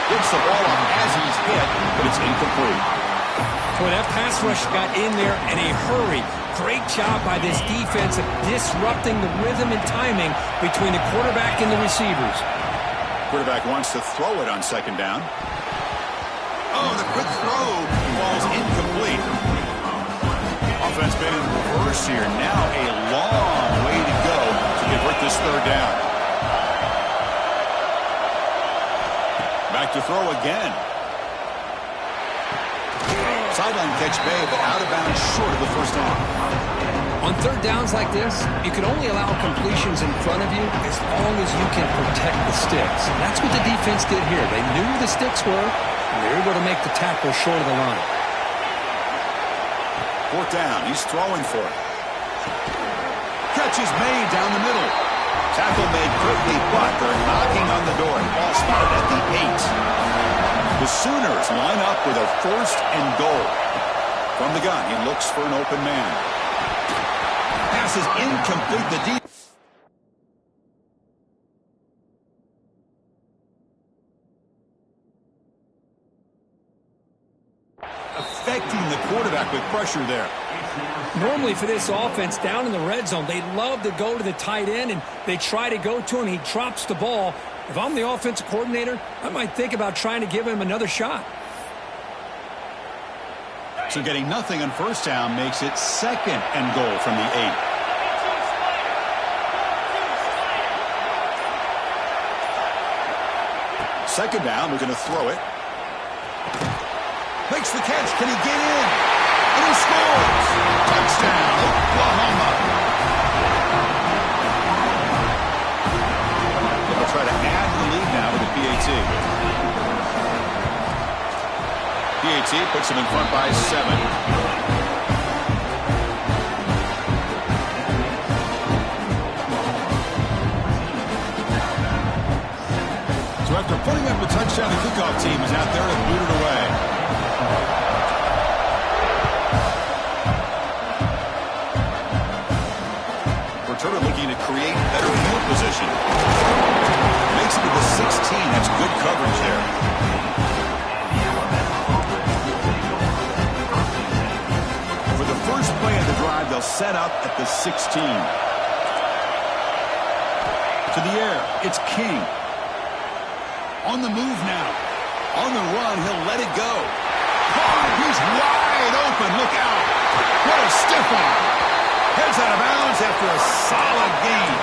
B: Gets the ball up as he's hit, but it's incomplete.
C: Boy, that pass rush got in there in a hurry. Great job by this defense of disrupting the rhythm and timing between the quarterback and the receivers.
B: Quarterback wants to throw it on 2nd down. Oh, the quick throw falls incomplete. Offense been in reverse here. Now a long way to go to convert this 3rd down. Back to throw again. Sideline catch made, but out of bounds short of the 1st down.
A: On 3rd downs like this, you can only allow completions in front of you as long as you can protect the sticks. And that's what the defense did here. They knew the sticks were, and they were able to make the tackle short of the line.
B: 4th down, he's throwing for it. Catch is made down the middle. Tackle made quickly, but they're knocking on the door. Ball spotted at the 8. The Sooners line up with a 1st and goal. From the gun, he looks for an open man. Pass is incomplete. The deep. Affecting the quarterback with pressure there.
C: Normally for this offense down in the red zone, they love to go to the tight end, and they try to go to him. He drops the ball. If I'm the offensive coordinator, I might think about trying to give him another shot.
B: So getting nothing on 1st down makes it 2nd and goal from the 8. Second down, we're going to throw it. Makes the catch. Can he get in? And he scores! Touchdown, Oklahoma! They'll try to add to the lead now with a PAT. PAT puts them in front by 7. So after putting up a touchdown, the kickoff team is out there and boot it away. Returner looking to create better field position. Makes it to the 16. That's good coverage there. For the first play of the drive, they'll set up at the 16. To the air, it's King. On the move now. On the run, he'll let it go. Oh, he's wide open. Look out. What a stiff arm. Heads out of bounds after a solid gain.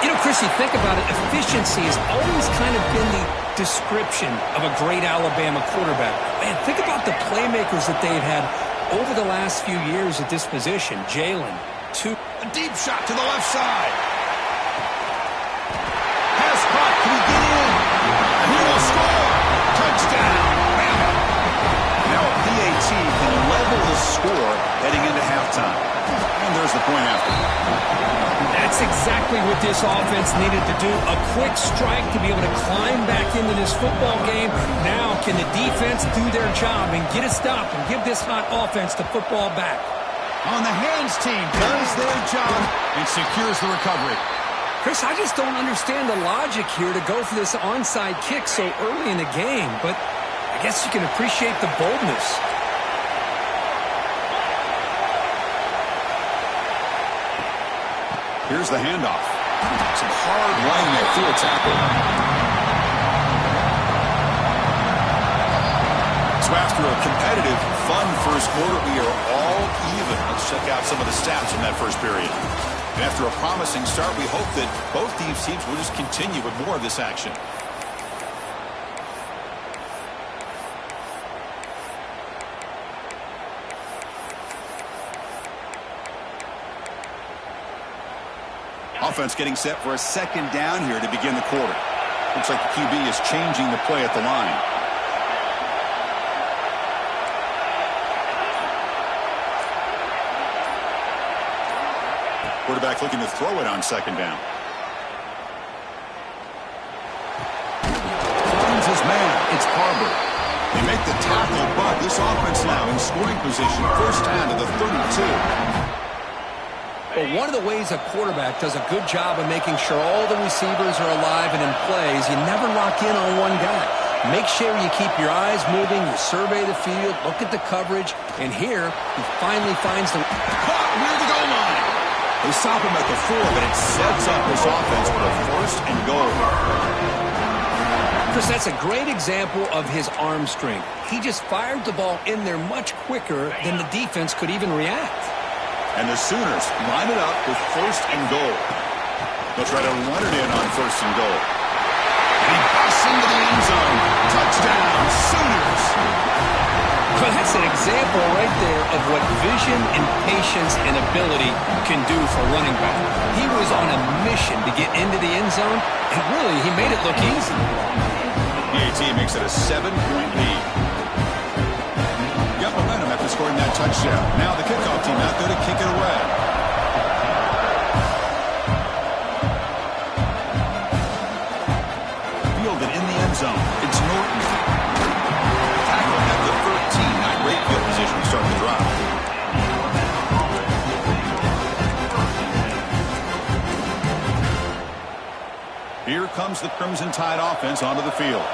C: You know, Chris, you think about it, efficiency has always kind of been the description of a great Alabama quarterback. Man, think about the playmakers that they've had over the last few years at this position. Jalen,
B: A deep shot to the left side.
C: exactly what this offense needed to do. A quick strike to be able to climb back into this football game. Now can the defense do their job and get a stop and give this hot offense the football back?
B: On the hands team does their job and secures the recovery.
A: Chris, I just don't understand the logic here to go for this onside kick so early in the game, but I guess you can appreciate the boldness.
B: Here's the handoff. Some hard running there through a tackle. So after a competitive, fun first quarter, we are all even. Let's check out some of the stats from that first period. And after a promising start, we hope that both these teams will just continue with more of this action. Offense getting set for a second down here to begin the quarter. Looks like the QB is changing the play at the line. Quarterback looking to throw it on second down. Finds his man. It's Harbor. They make the tackle, but this offense now in scoring position. First down to the 32.
A: But one of the ways a quarterback does a good job of making sure all the receivers are alive and in play is you never lock in on one guy. Make sure you keep your eyes moving, you survey the field, look at the coverage, and here he finally finds the...
B: Caught near the goal line. They stop him at the 4, but it sets up this offense for a first and goal.
A: Chris, that's a great example of his arm strength. He just fired the ball in there much quicker than the defense could even react.
B: And the Sooners line it up with first and goal. They'll try to run it in on first and goal. And he busts into the end zone. Touchdown, Sooners.
A: Well, that's an example right there of what vision and patience and ability can do for running back. He was on a mission to get into the end zone, and really, he made it look easy.
B: The AT makes it a 7-point lead. Got momentum after scoring that touchdown. Now the kickoff team out there to kick it away. Fielded in the end zone. It's Norton. Tackle at the 13. Not great field position to start the drive. Here comes the Crimson Tide offense onto the field.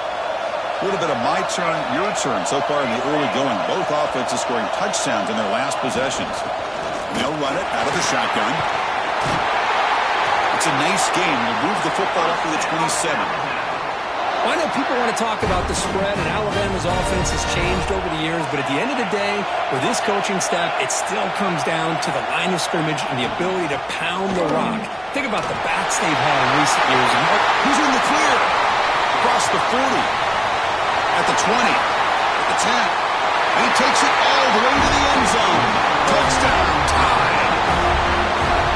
B: A little bit of my turn, your turn so far in the early going. Both offenses scoring touchdowns in their last possessions. And they'll run it out of the shotgun. It's a nice game. They'll move the football up to the 27.
A: Well, I know people want to talk about the spread, and Alabama's offense has changed over the years, but at the end of the day, with this coaching staff, it still comes down to the line of scrimmage and the ability to pound the rock. Think about the backs they've had in recent years.
B: Who's in the clear? Across the 40. At the 20, at the 10, and he takes it all the way to the end zone. Touchdown, Tide.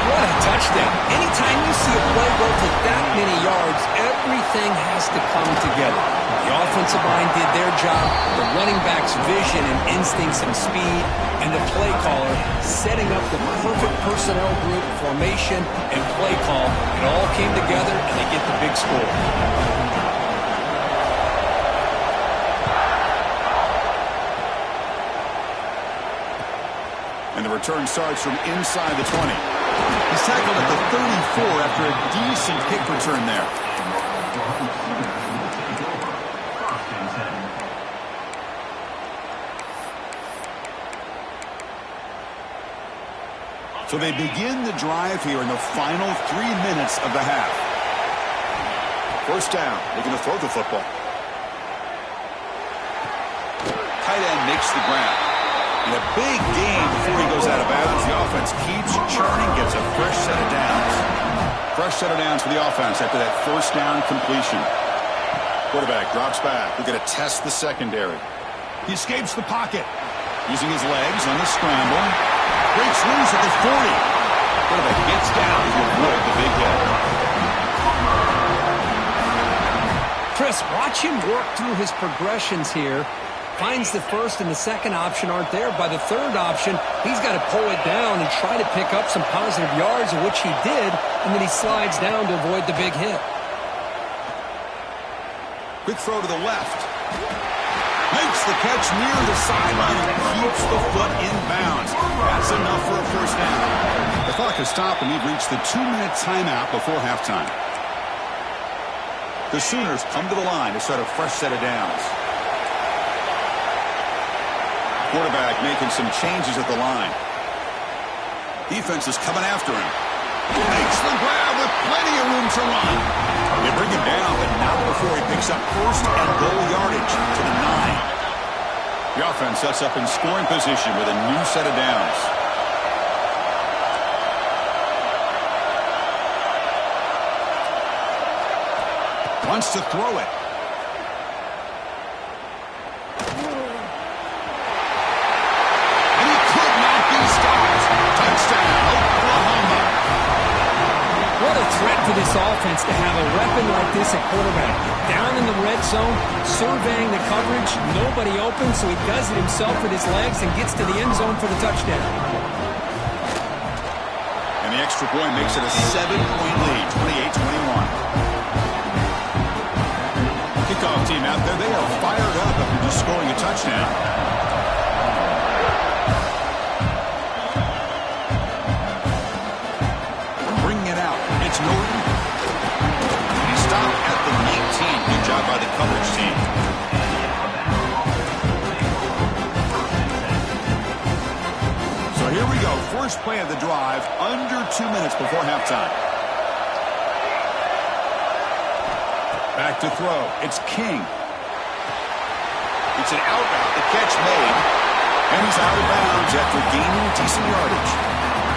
A: What a touchdown. Anytime you see a play go for that many yards, everything has to come together. The offensive line did their job, the running back's vision and instincts and speed, and the play caller setting up the perfect personnel group, formation, and play call. It all came together, and they get the big score.
B: And the return starts from inside the 20. He's tackled at the 34 after a decent kick return there. So they begin the drive here in the final 3 minutes of the half. First down, looking to throw the football. Tight end makes the grab. And a big gain before he goes out of bounds. The offense keeps churning, gets a fresh set of downs. Fresh set of downs for the offense after that first down completion. Quarterback drops back. We're going to test the secondary. He escapes the pocket. Using his legs on the scramble. Breaks loose at the 40. Quarterback gets down to avoid the big hit.
A: Chris, watch him work through his progressions here. finds the first and the second option aren't there. By the third option, he's got to pull it down and try to pick up some positive yards, which he did, and then he slides down to avoid the big hit.
B: Quick throw to the left. Makes the catch near the sideline and keeps the foot in bounds. That's enough for a first down. The clock has stopped, and we've reached the 2-minute timeout before halftime. The Sooners come to the line to start a fresh set of downs. Quarterback making some changes at the line. Defense is coming after him. Makes the grab with plenty of room to run. They bring him down, but not before he picks up first and goal yardage to the 9. The offense sets up in scoring position with a new set of downs. Wants to throw it. And he could not be stopped. Touchdown, Oklahoma.
C: What a threat for this offense to have a weapon like this at quarterback. Down in the red zone, surveying the coverage, nobody open, so he does it himself with his legs and gets to the end zone for the touchdown.
B: And the extra point makes it a 7-point lead, 28-21. Kickoff team out there, they are fired up after just scoring a touchdown. Bringing it out, it's Norton. He stopped at the 19. Good job by the coverage team. So here we go, first play of the drive, under 2 minutes before halftime. Back to throw. It's King. It's an out route. The catch made. And he's out of bounds after gaining decent yardage.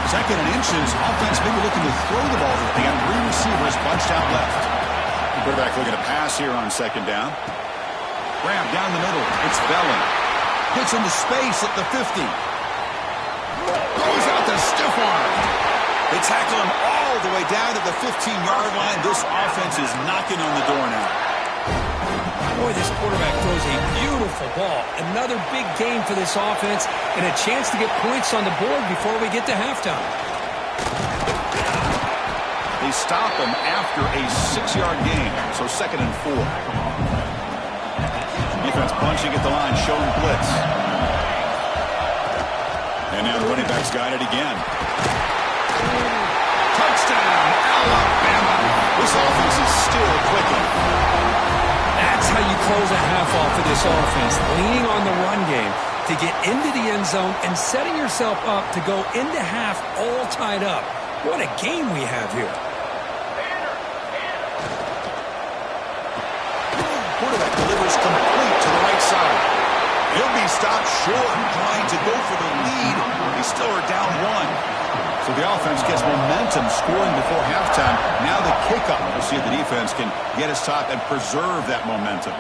B: Second and inches. Offense maybe looking to throw the ball. They got 3 receivers bunched out left. The quarterback looking to pass here on second down. Grab down the middle. It's Bellin. Hits into space at the 50. Throws out the stiff arm. They tackle him all the way down to the 15-yard line. This offense is knocking on the door now.
C: Boy, this quarterback throws a beautiful ball. Another big game for this offense and a chance to get points on the board before we get to halftime.
B: They stop him after a 6-yard gain, so 2nd and 4. Defense punching at the line, showing blitz. And now the running back's got it again. Touchdown, Alabama. This offense is still clicking.
C: That's how you close a half off of this offense, leaning on the run game to get into the end zone and setting yourself up to go into half all tied up. What a game we have here.
B: Quarterback delivers complete to the right side. He'll be stopped short, trying to go for the lead. They still are down 1. So the offense gets momentum scoring before halftime. Now the kickoff. We'll see if the defense can get a stop and preserve that momentum.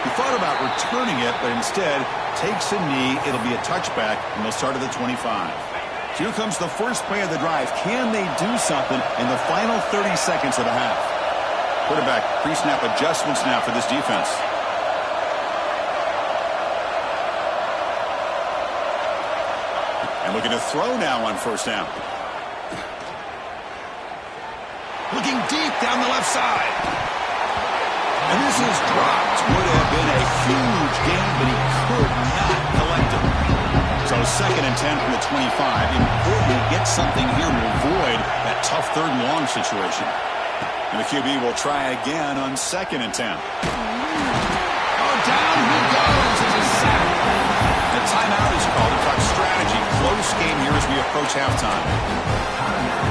B: He thought about returning it, but instead takes a knee. It'll be a touchback, and they'll start at the 25. So here comes the first play of the drive. Can they do something in the final 30 seconds of the half? Quarterback pre-snap adjustments now for this defense. And looking to throw now on first down. Looking deep down the left side. And this is dropped. Would have been a huge gain, but he could not collect it. So 2nd and 10 from the 25. Important to get something here to avoid that tough 3rd and long situation. And the QB will try again on 2nd and 10. Oh, down he goes. It's a sack. The timeout is called to talk strategy. Close game here as we approach halftime.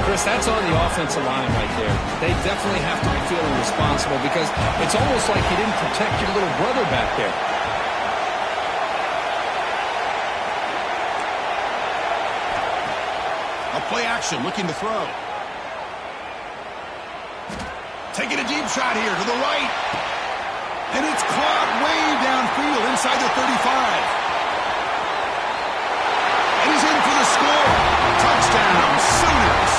A: Chris, that's on the offensive line right there. They definitely have to be feeling responsible because it's almost like you didn't protect your little brother back there.
B: A play action, looking to throw. Taking a deep shot here to the right. And it's caught way downfield inside the 35. And he's in for the score. Touchdown, Sooners.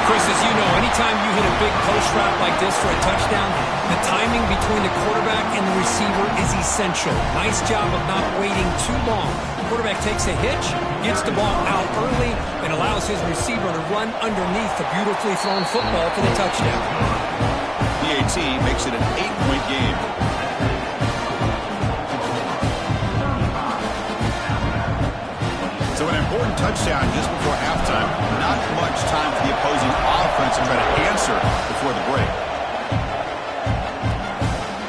C: Chris, as you know, anytime Anytime you hit a big post route like this for a touchdown, the timing between the quarterback and the receiver is essential. Nice job of not waiting too long. The quarterback takes a hitch, gets the ball out early, and allows his receiver to run underneath the beautifully thrown football for the touchdown.
B: PAT makes it an 8-point game. So an important touchdown just before halftime. Not much time for the opposing offense to try to answer before the break.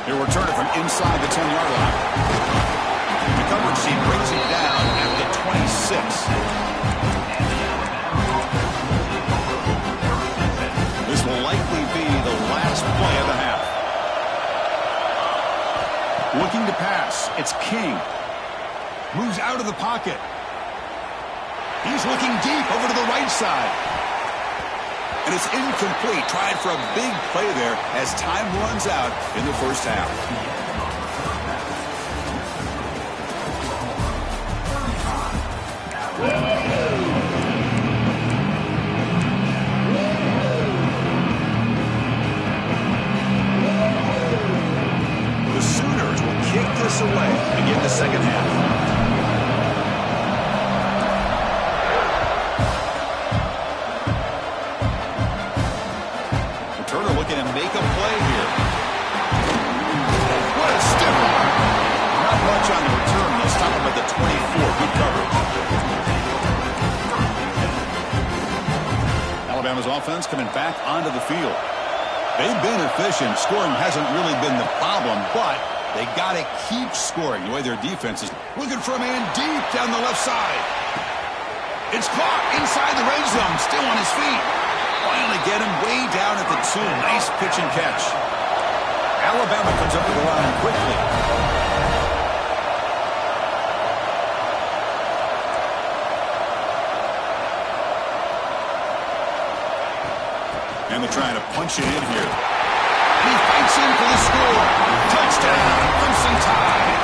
B: He'll return it from inside the 10-yard line. The coverage team brings it down at the 26. This will likely be the last play of the half. Looking to pass. It's King. Moves out of the pocket. He's looking deep over to the right side. And it's incomplete. Trying for a big play there as time runs out in the first half. The Sooners will kick this away to begin the second half. Looking to make a play here. What a stiff arm. Not much on the return. They'll stop him at the 24. Good coverage. Alabama's offense coming back onto the field. They've been efficient. Scoring hasn't really been the problem, but they got to keep scoring the way their defense is. Looking for a man deep down the left side. It's caught inside the red zone. Still on his feet. Finally get him way down at the 2. Nice pitch and catch. Alabama comes up to the line quickly. And they're trying to punch it in here. He fights in for the score. Touchdown, Crimson Tide.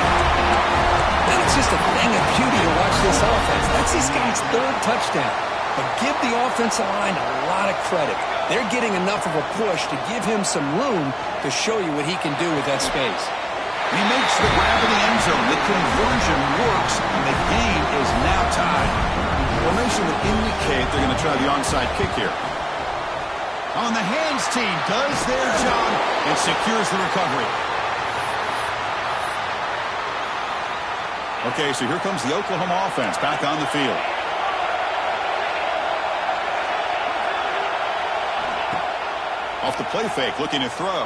A: That's just a thing of beauty to watch this offense. That's this guy's 3rd touchdown. But give the offensive line a lot of credit. They're getting enough of a push to give him some room to show you what he can do with that space.
B: He makes the grab in the end zone. The conversion works, and the game is now tied. Formation would indicate they're going to try the onside kick here. On the hands team does their job and secures the recovery. Okay, so here comes the Oklahoma offense back on the field. Off the play fake, looking to throw.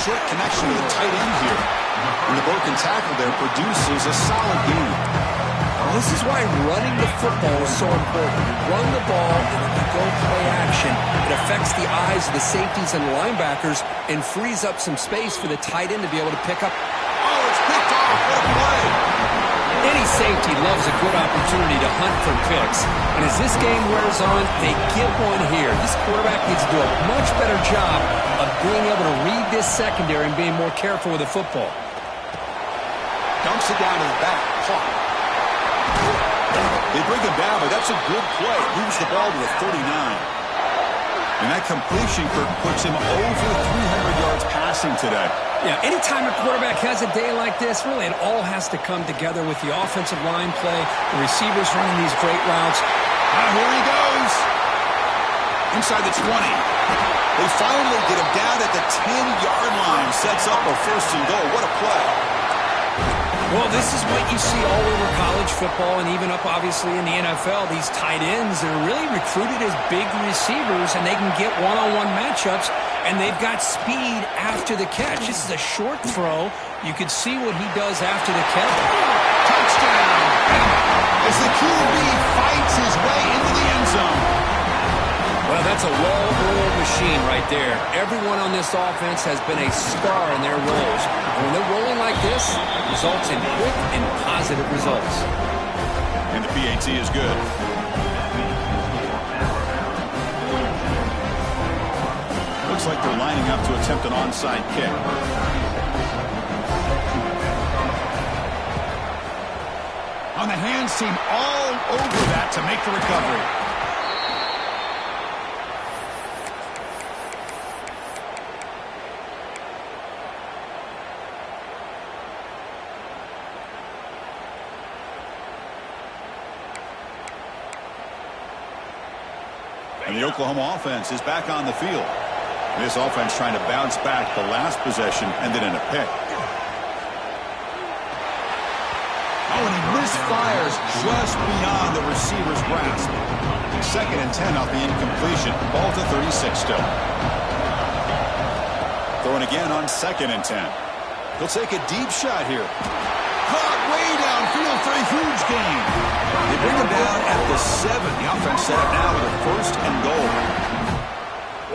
B: Short connection to the tight end here. And the broken tackle there produces a solid gain.
A: Well, this is why running the football is so important. You run the ball, and if you go play action, it affects the eyes of the safeties and linebackers and frees up some space for the tight end to be able to pick up.
B: Oh, it's picked off. What a play.
A: Any safety loves a good opportunity to hunt for picks. And as this game wears on, they get one here. This quarterback needs to do a much better job of being able to read this secondary and being more careful with the football.
B: Dumps it down to the back. Clock. They bring him down, but that's a good play. Moves the ball to the 39. And that completion, Kirk, puts him over 300 yards passing today.
C: Yeah, anytime a quarterback has a day like this, really it all has to come together with the offensive line play, the receivers running these great routes.
B: Here he goes. Inside the 20. They finally get him down at the 10-yard line. Sets up a 1st and goal. What a play.
C: Well, this is what you see all over college football and even up, obviously, in the NFL. These tight ends, they're really recruited as big receivers, and they can get one-on-one matchups, and they've got speed after the catch. This is a short throw. You could see what he does after the catch.
B: Touchdown! As the QB fights his way into the end zone.
A: Well, that's a well-oiled machine right there. Everyone on this offense has been a star in their roles. And when they're rolling like this, it results in quick and positive results.
B: And the PAT is good. Looks like they're lining up to attempt an onside kick. On the hands team, all over that to make the recovery. And the Oklahoma offense is back on the field. This offense trying to bounce back. The last possession ended in a pick. Oh, and he misfires just beyond the receiver's grasp. 2nd and 10 off the incompletion. Ball to 36 still. Throwing again on 2nd and 10. He'll take a deep shot here. Caught way downfield for a huge gain. They bring him down at the 7. The offense set up now with a 1st and goal.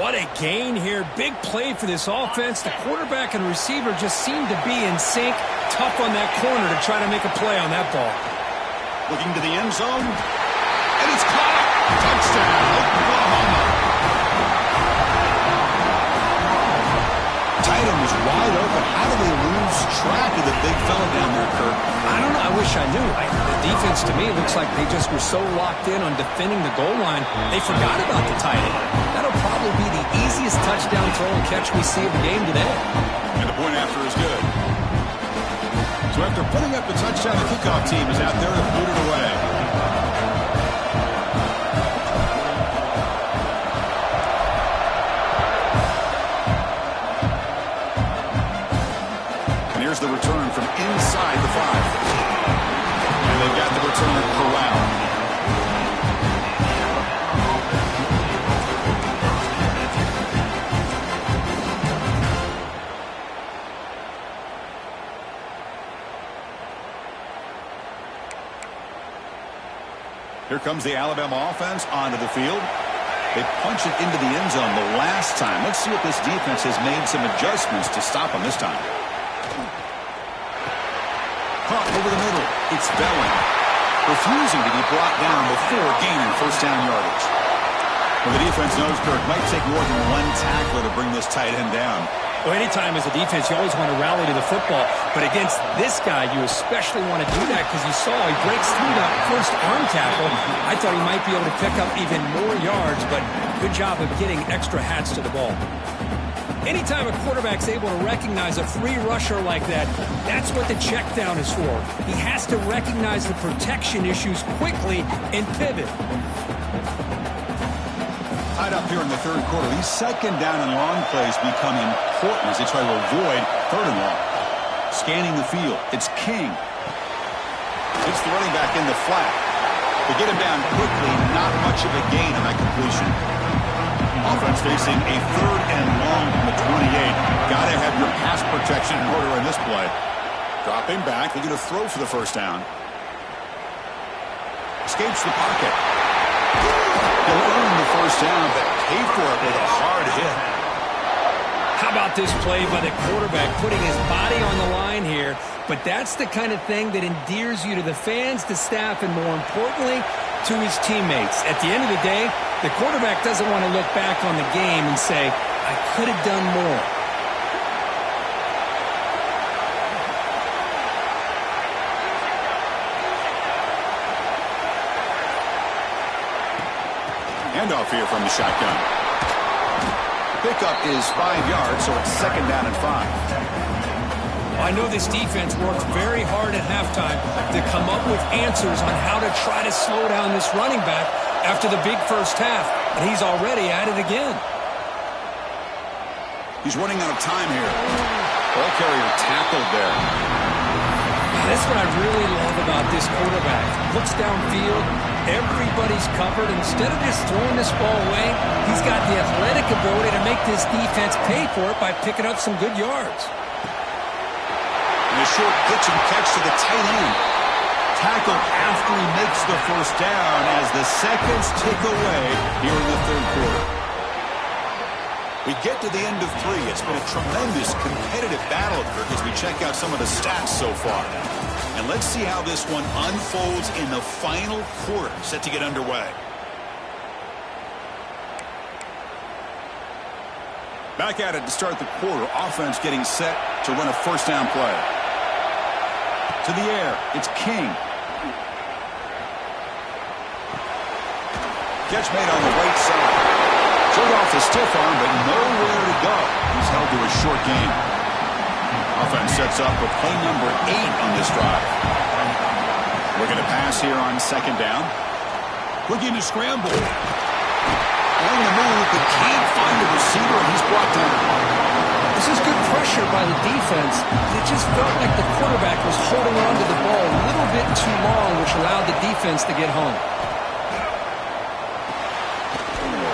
C: What a gain here. Big play for this offense. The quarterback and receiver just seem to be in sync. Tough on that corner to try to make a play on that ball.
B: Looking to the end zone. And it's caught. Touchdown, Oklahoma. Tight end was wide open. How do they lose track of the big fella down there, Kirk?
C: I don't know. I wish I knew. The defense, to me, looks like they just were so locked in on defending the goal line, they forgot about the tight end. That'll probably be the easiest touchdown throw and catch we see of the game today.
B: And the point after is good. So after putting up the touchdown, the kickoff team is out there to boot it away. And here's the return from inside the 5. And they've got the returner corralled. Here comes the Alabama offense onto the field. They punch it into the end zone the last time. Let's see if this defense has made some adjustments to stop them this time. Caught over the middle. It's Belling, refusing to be brought down before gaining 1st down yardage. Well, the defense knows, Kirk, might take more than one tackler to bring this tight end down.
C: Well, anytime as a defense, you always want to rally to the football. But against this guy, you especially want to do that because you saw he breaks through that first arm tackle. I thought he might be able to pick up even more yards, but good job of getting extra hats to the ball. Anytime a quarterback's able to recognize a free rusher like that, that's what the check down is for. He has to recognize the protection issues quickly and pivot.
B: Tied up here in the 3rd quarter. These 2nd down and long plays become important as they try to avoid 3rd and long. Scanning the field. It's King. It's the running back in the flat. They get him down quickly. Not much of a gain on that completion. Offense facing a 3rd and long from the 28. Got to have your pass protection in order in this play. Dropping back. They're going to throw for the 1st down. Escapes the pocket. He'll earn the 1st down, but pay for it with a hard hit.
C: How about this play by the quarterback, putting his body on the line here? But that's the kind of thing that endears you to the fans, the staff, and more importantly, to his teammates. At the end of the day, the quarterback doesn't want to look back on the game and say, I could have done more.
B: Handoff here from the shotgun. Pickup is 5 yards, so it's 2nd down and 5.
C: I know this defense worked very hard at halftime to come up with answers on how to try to slow down this running back after the big first half, and he's already at it again.
B: He's running out of time here. Ball carrier tackled there.
C: That's what I really love about this quarterback. Looks downfield, everybody's covered. Instead of just throwing this ball away, he's got the athletic ability to make this defense pay for it by picking up some good yards.
B: And a short pitch and catch to the tight end. Tackled after he makes the 1st down as the seconds tick away here in the 3rd quarter. We get to the end of 3. It's been a tremendous competitive battle, Kirk, as we check out some of the stats so far. And let's see how this one unfolds in the final quarter, set to get underway. Back at it to start the quarter. Offense getting set to run a 1st down play. To the air. It's King. Catch made on the right side. Showed off the stiff arm, but nowhere to go. He's held to a short gain. Offense sets up with play number 8 on this drive. Looking to pass here on 2nd down. Looking to scramble. And On the move, but can't find the receiver, and he's brought down.
A: This is good pressure by the defense. It just felt like the quarterback was holding on to the ball a little bit too long, which allowed the defense to get home.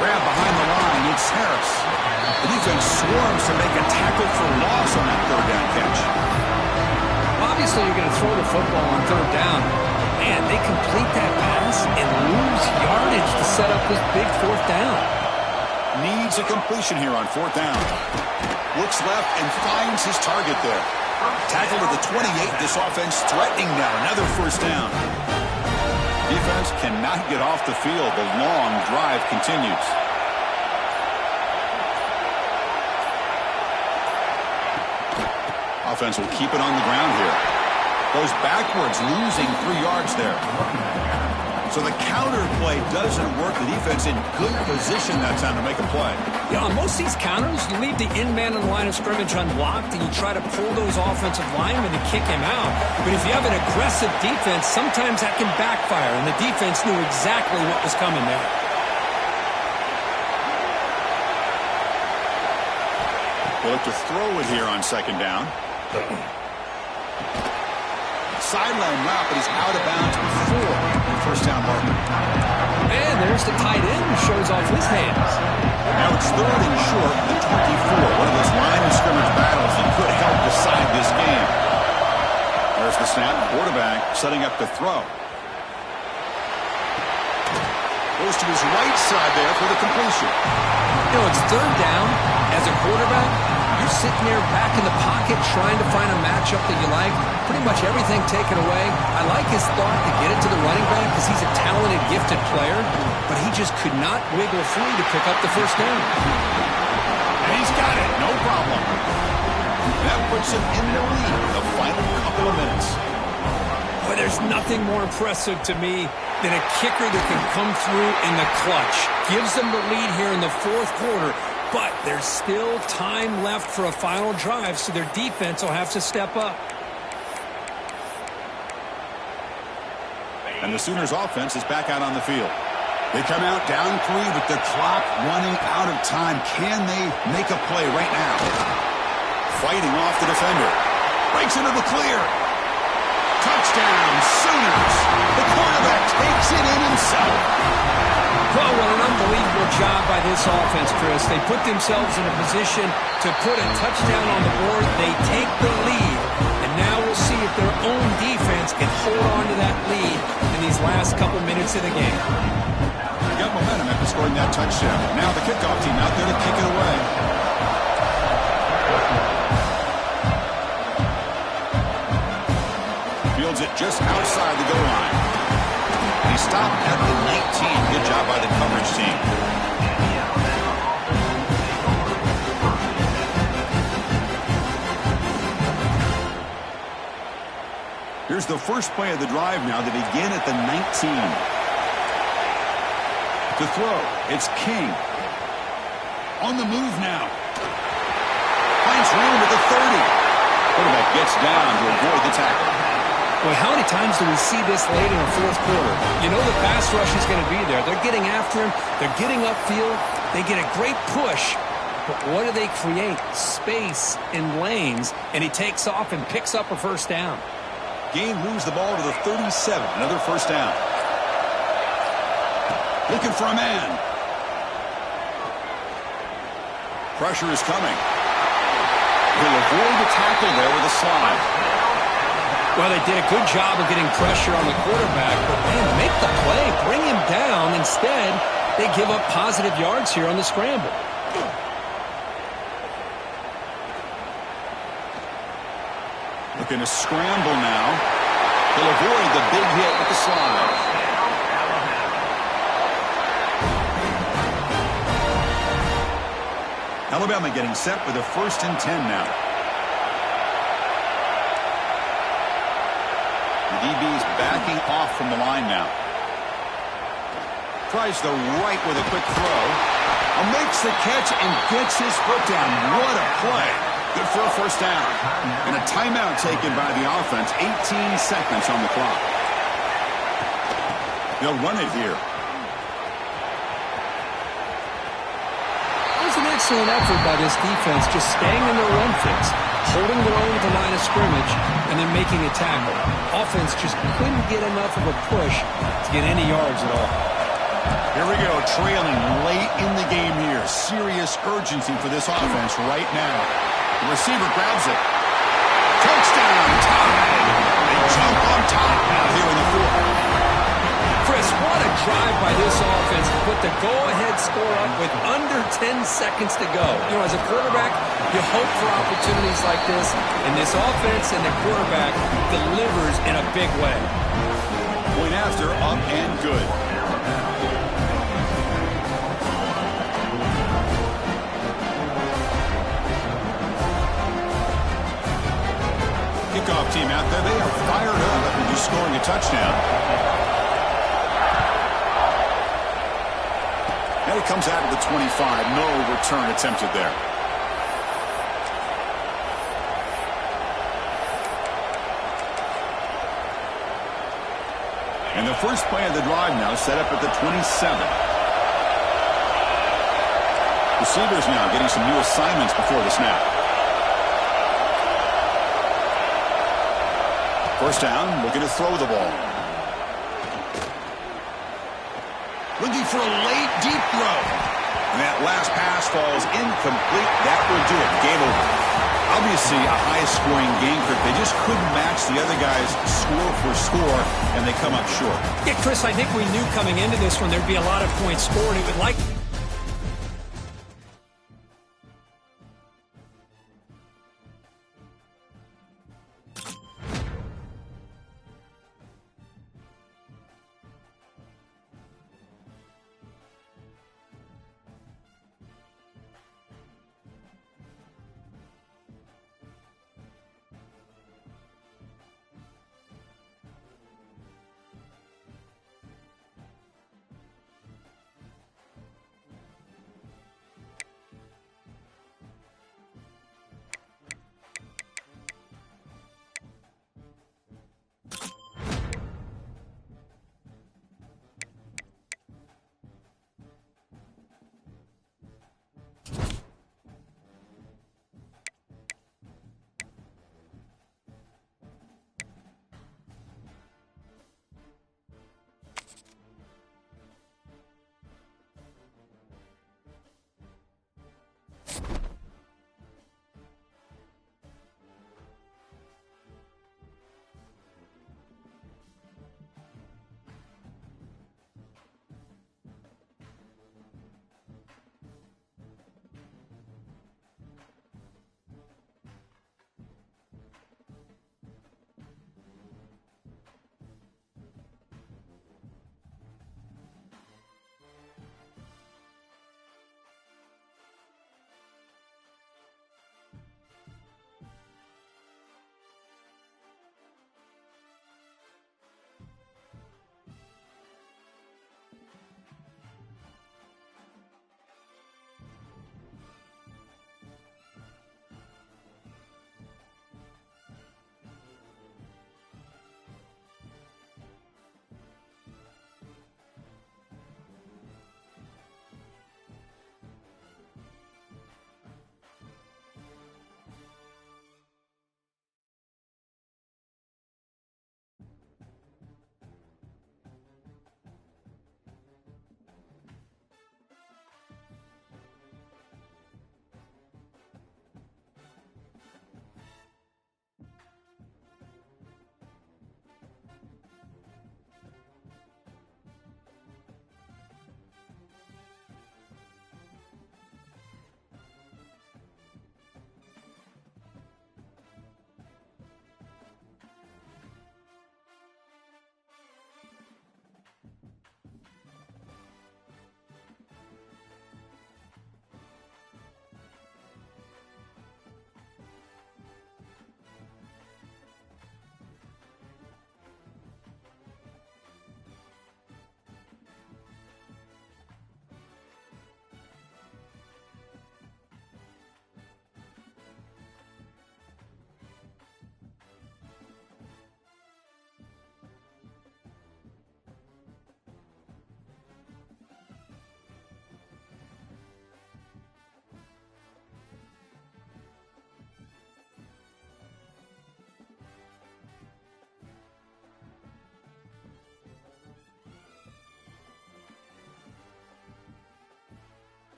B: Grab behind the line, it's Harris. The defense swarms to make a tackle for loss on that third down catch.
A: Obviously, you're going to throw the football on third down. Man, they complete that pass and lose yardage to set up this big fourth down.
B: Needs a completion here on fourth down. Looks left and finds his target there. Tackle to the 28. This offense threatening now. Another first down. Defense cannot get off the field. The long drive continues. Offense will keep it on the ground here. Goes backwards, losing 3 yards there. So the counter play doesn't work. The defense in good position that time to make a play.
C: Yeah, on most of these counters, you leave the in man on the line of scrimmage unlocked, and you try to pull those offensive linemen to kick him out. But if you have an aggressive defense, sometimes that can backfire, and the defense knew exactly what was coming there.
B: They'll look to throw it here on second down. Sideline route, but he's out of bounds before the first down marker.
A: And there's the tight end who shows off his hands.
B: Now it's third and short, the 24. One of those line of scrimmage battles that could help decide this game. There's the snap. Quarterback setting up to throw. Goes to his right side there for the completion.
A: You know, it's third down. As a quarterback, you're sitting there back in the pocket trying to find a matchup that you like. Pretty much everything taken away. I like his thought to get it to the running back because he's a talented, gifted player, but he just could not wiggle free to pick up the first down.
B: And he's got it. No problem. That puts him in the lead the final couple of minutes.
C: Boy, there's nothing more impressive to me than a kicker that can come through in the clutch. Gives them the lead here in the fourth quarter, but there's still time left for a final drive, so their defense will have to step up.
B: And the Sooners offense is back out on the field. They come out down 3 with the clock running out of time. Can they make a play right now? Fighting off the defender. Breaks into the clear. Touchdown, Sooners. The quarterback takes it in himself.
C: Well, what an unbelievable job by this offense, Chris. They put themselves in a position to put a touchdown on the board. They take the lead. And now we'll see if their own defense can hold on to that lead in these last couple minutes of the game.
B: They got momentum after scoring that touchdown. Now the kickoff team out there to kick it away. Fields it just outside the goal line. He stopped at the 19. Good job by the coverage team. Here's the first play of the drive now to begin at the 19. To throw, it's King. On the move now. Finds room at the 30. Quarterback gets down to avoid the tackle.
A: Boy, how many times do we see this late in the fourth quarter? You know the pass rush is going to be there. They're getting after him. They're getting upfield. They get a great push. But what do they create? Space in lanes. And he takes off and picks up a first down.
B: Gain moves the ball to the 37. Another first down. Looking for a man. Pressure is coming. He'll avoid the tackle there with a slide.
C: Well, they did a good job of getting pressure on the quarterback, but man, make the play, bring him down. Instead, they give up positive yards here on the scramble.
B: Looking to scramble now. He'll avoid the big hit with the slide. Alabama getting set for the 1st and 10 now. The DB's backing off from the line now. Tries the right with a quick throw. Makes the catch and gets his foot down. What a play. Good for a first down. And a timeout taken by the offense. 18 seconds on the clock. They'll run it here.
A: excellent effort by this defense, just staying in their run fits, holding their own at the line of scrimmage, and then making a tackle. Offense just couldn't get enough of a push to get any yards at all.
B: Here we go, trailing late in the game here. Serious urgency for this offense right now. The receiver grabs it. Touchdown, tied. They jump on top now here in the fourth.
A: Chris, what a drive by this offense to put the go-ahead score up with under 10 seconds to go. You know, as a quarterback, you hope for opportunities like this, and this offense and the quarterback delivers in a big way.
B: Point after, up and good. Kickoff team out there, they are fired up after just scoring a touchdown. And it comes out of the 25. No return attempted there. And the first play of the drive now set up at the 27. Receivers now getting some new assignments before the snap. First down, looking to throw the ball. Looking for a late, deep throw. And that last pass falls incomplete. That will do it. Game over. Obviously, a high-scoring game, but they just couldn't match the other guys score for score, and they come up short.
C: Yeah, Chris, I think we knew coming into this one there'd be a lot of points scored. It would like...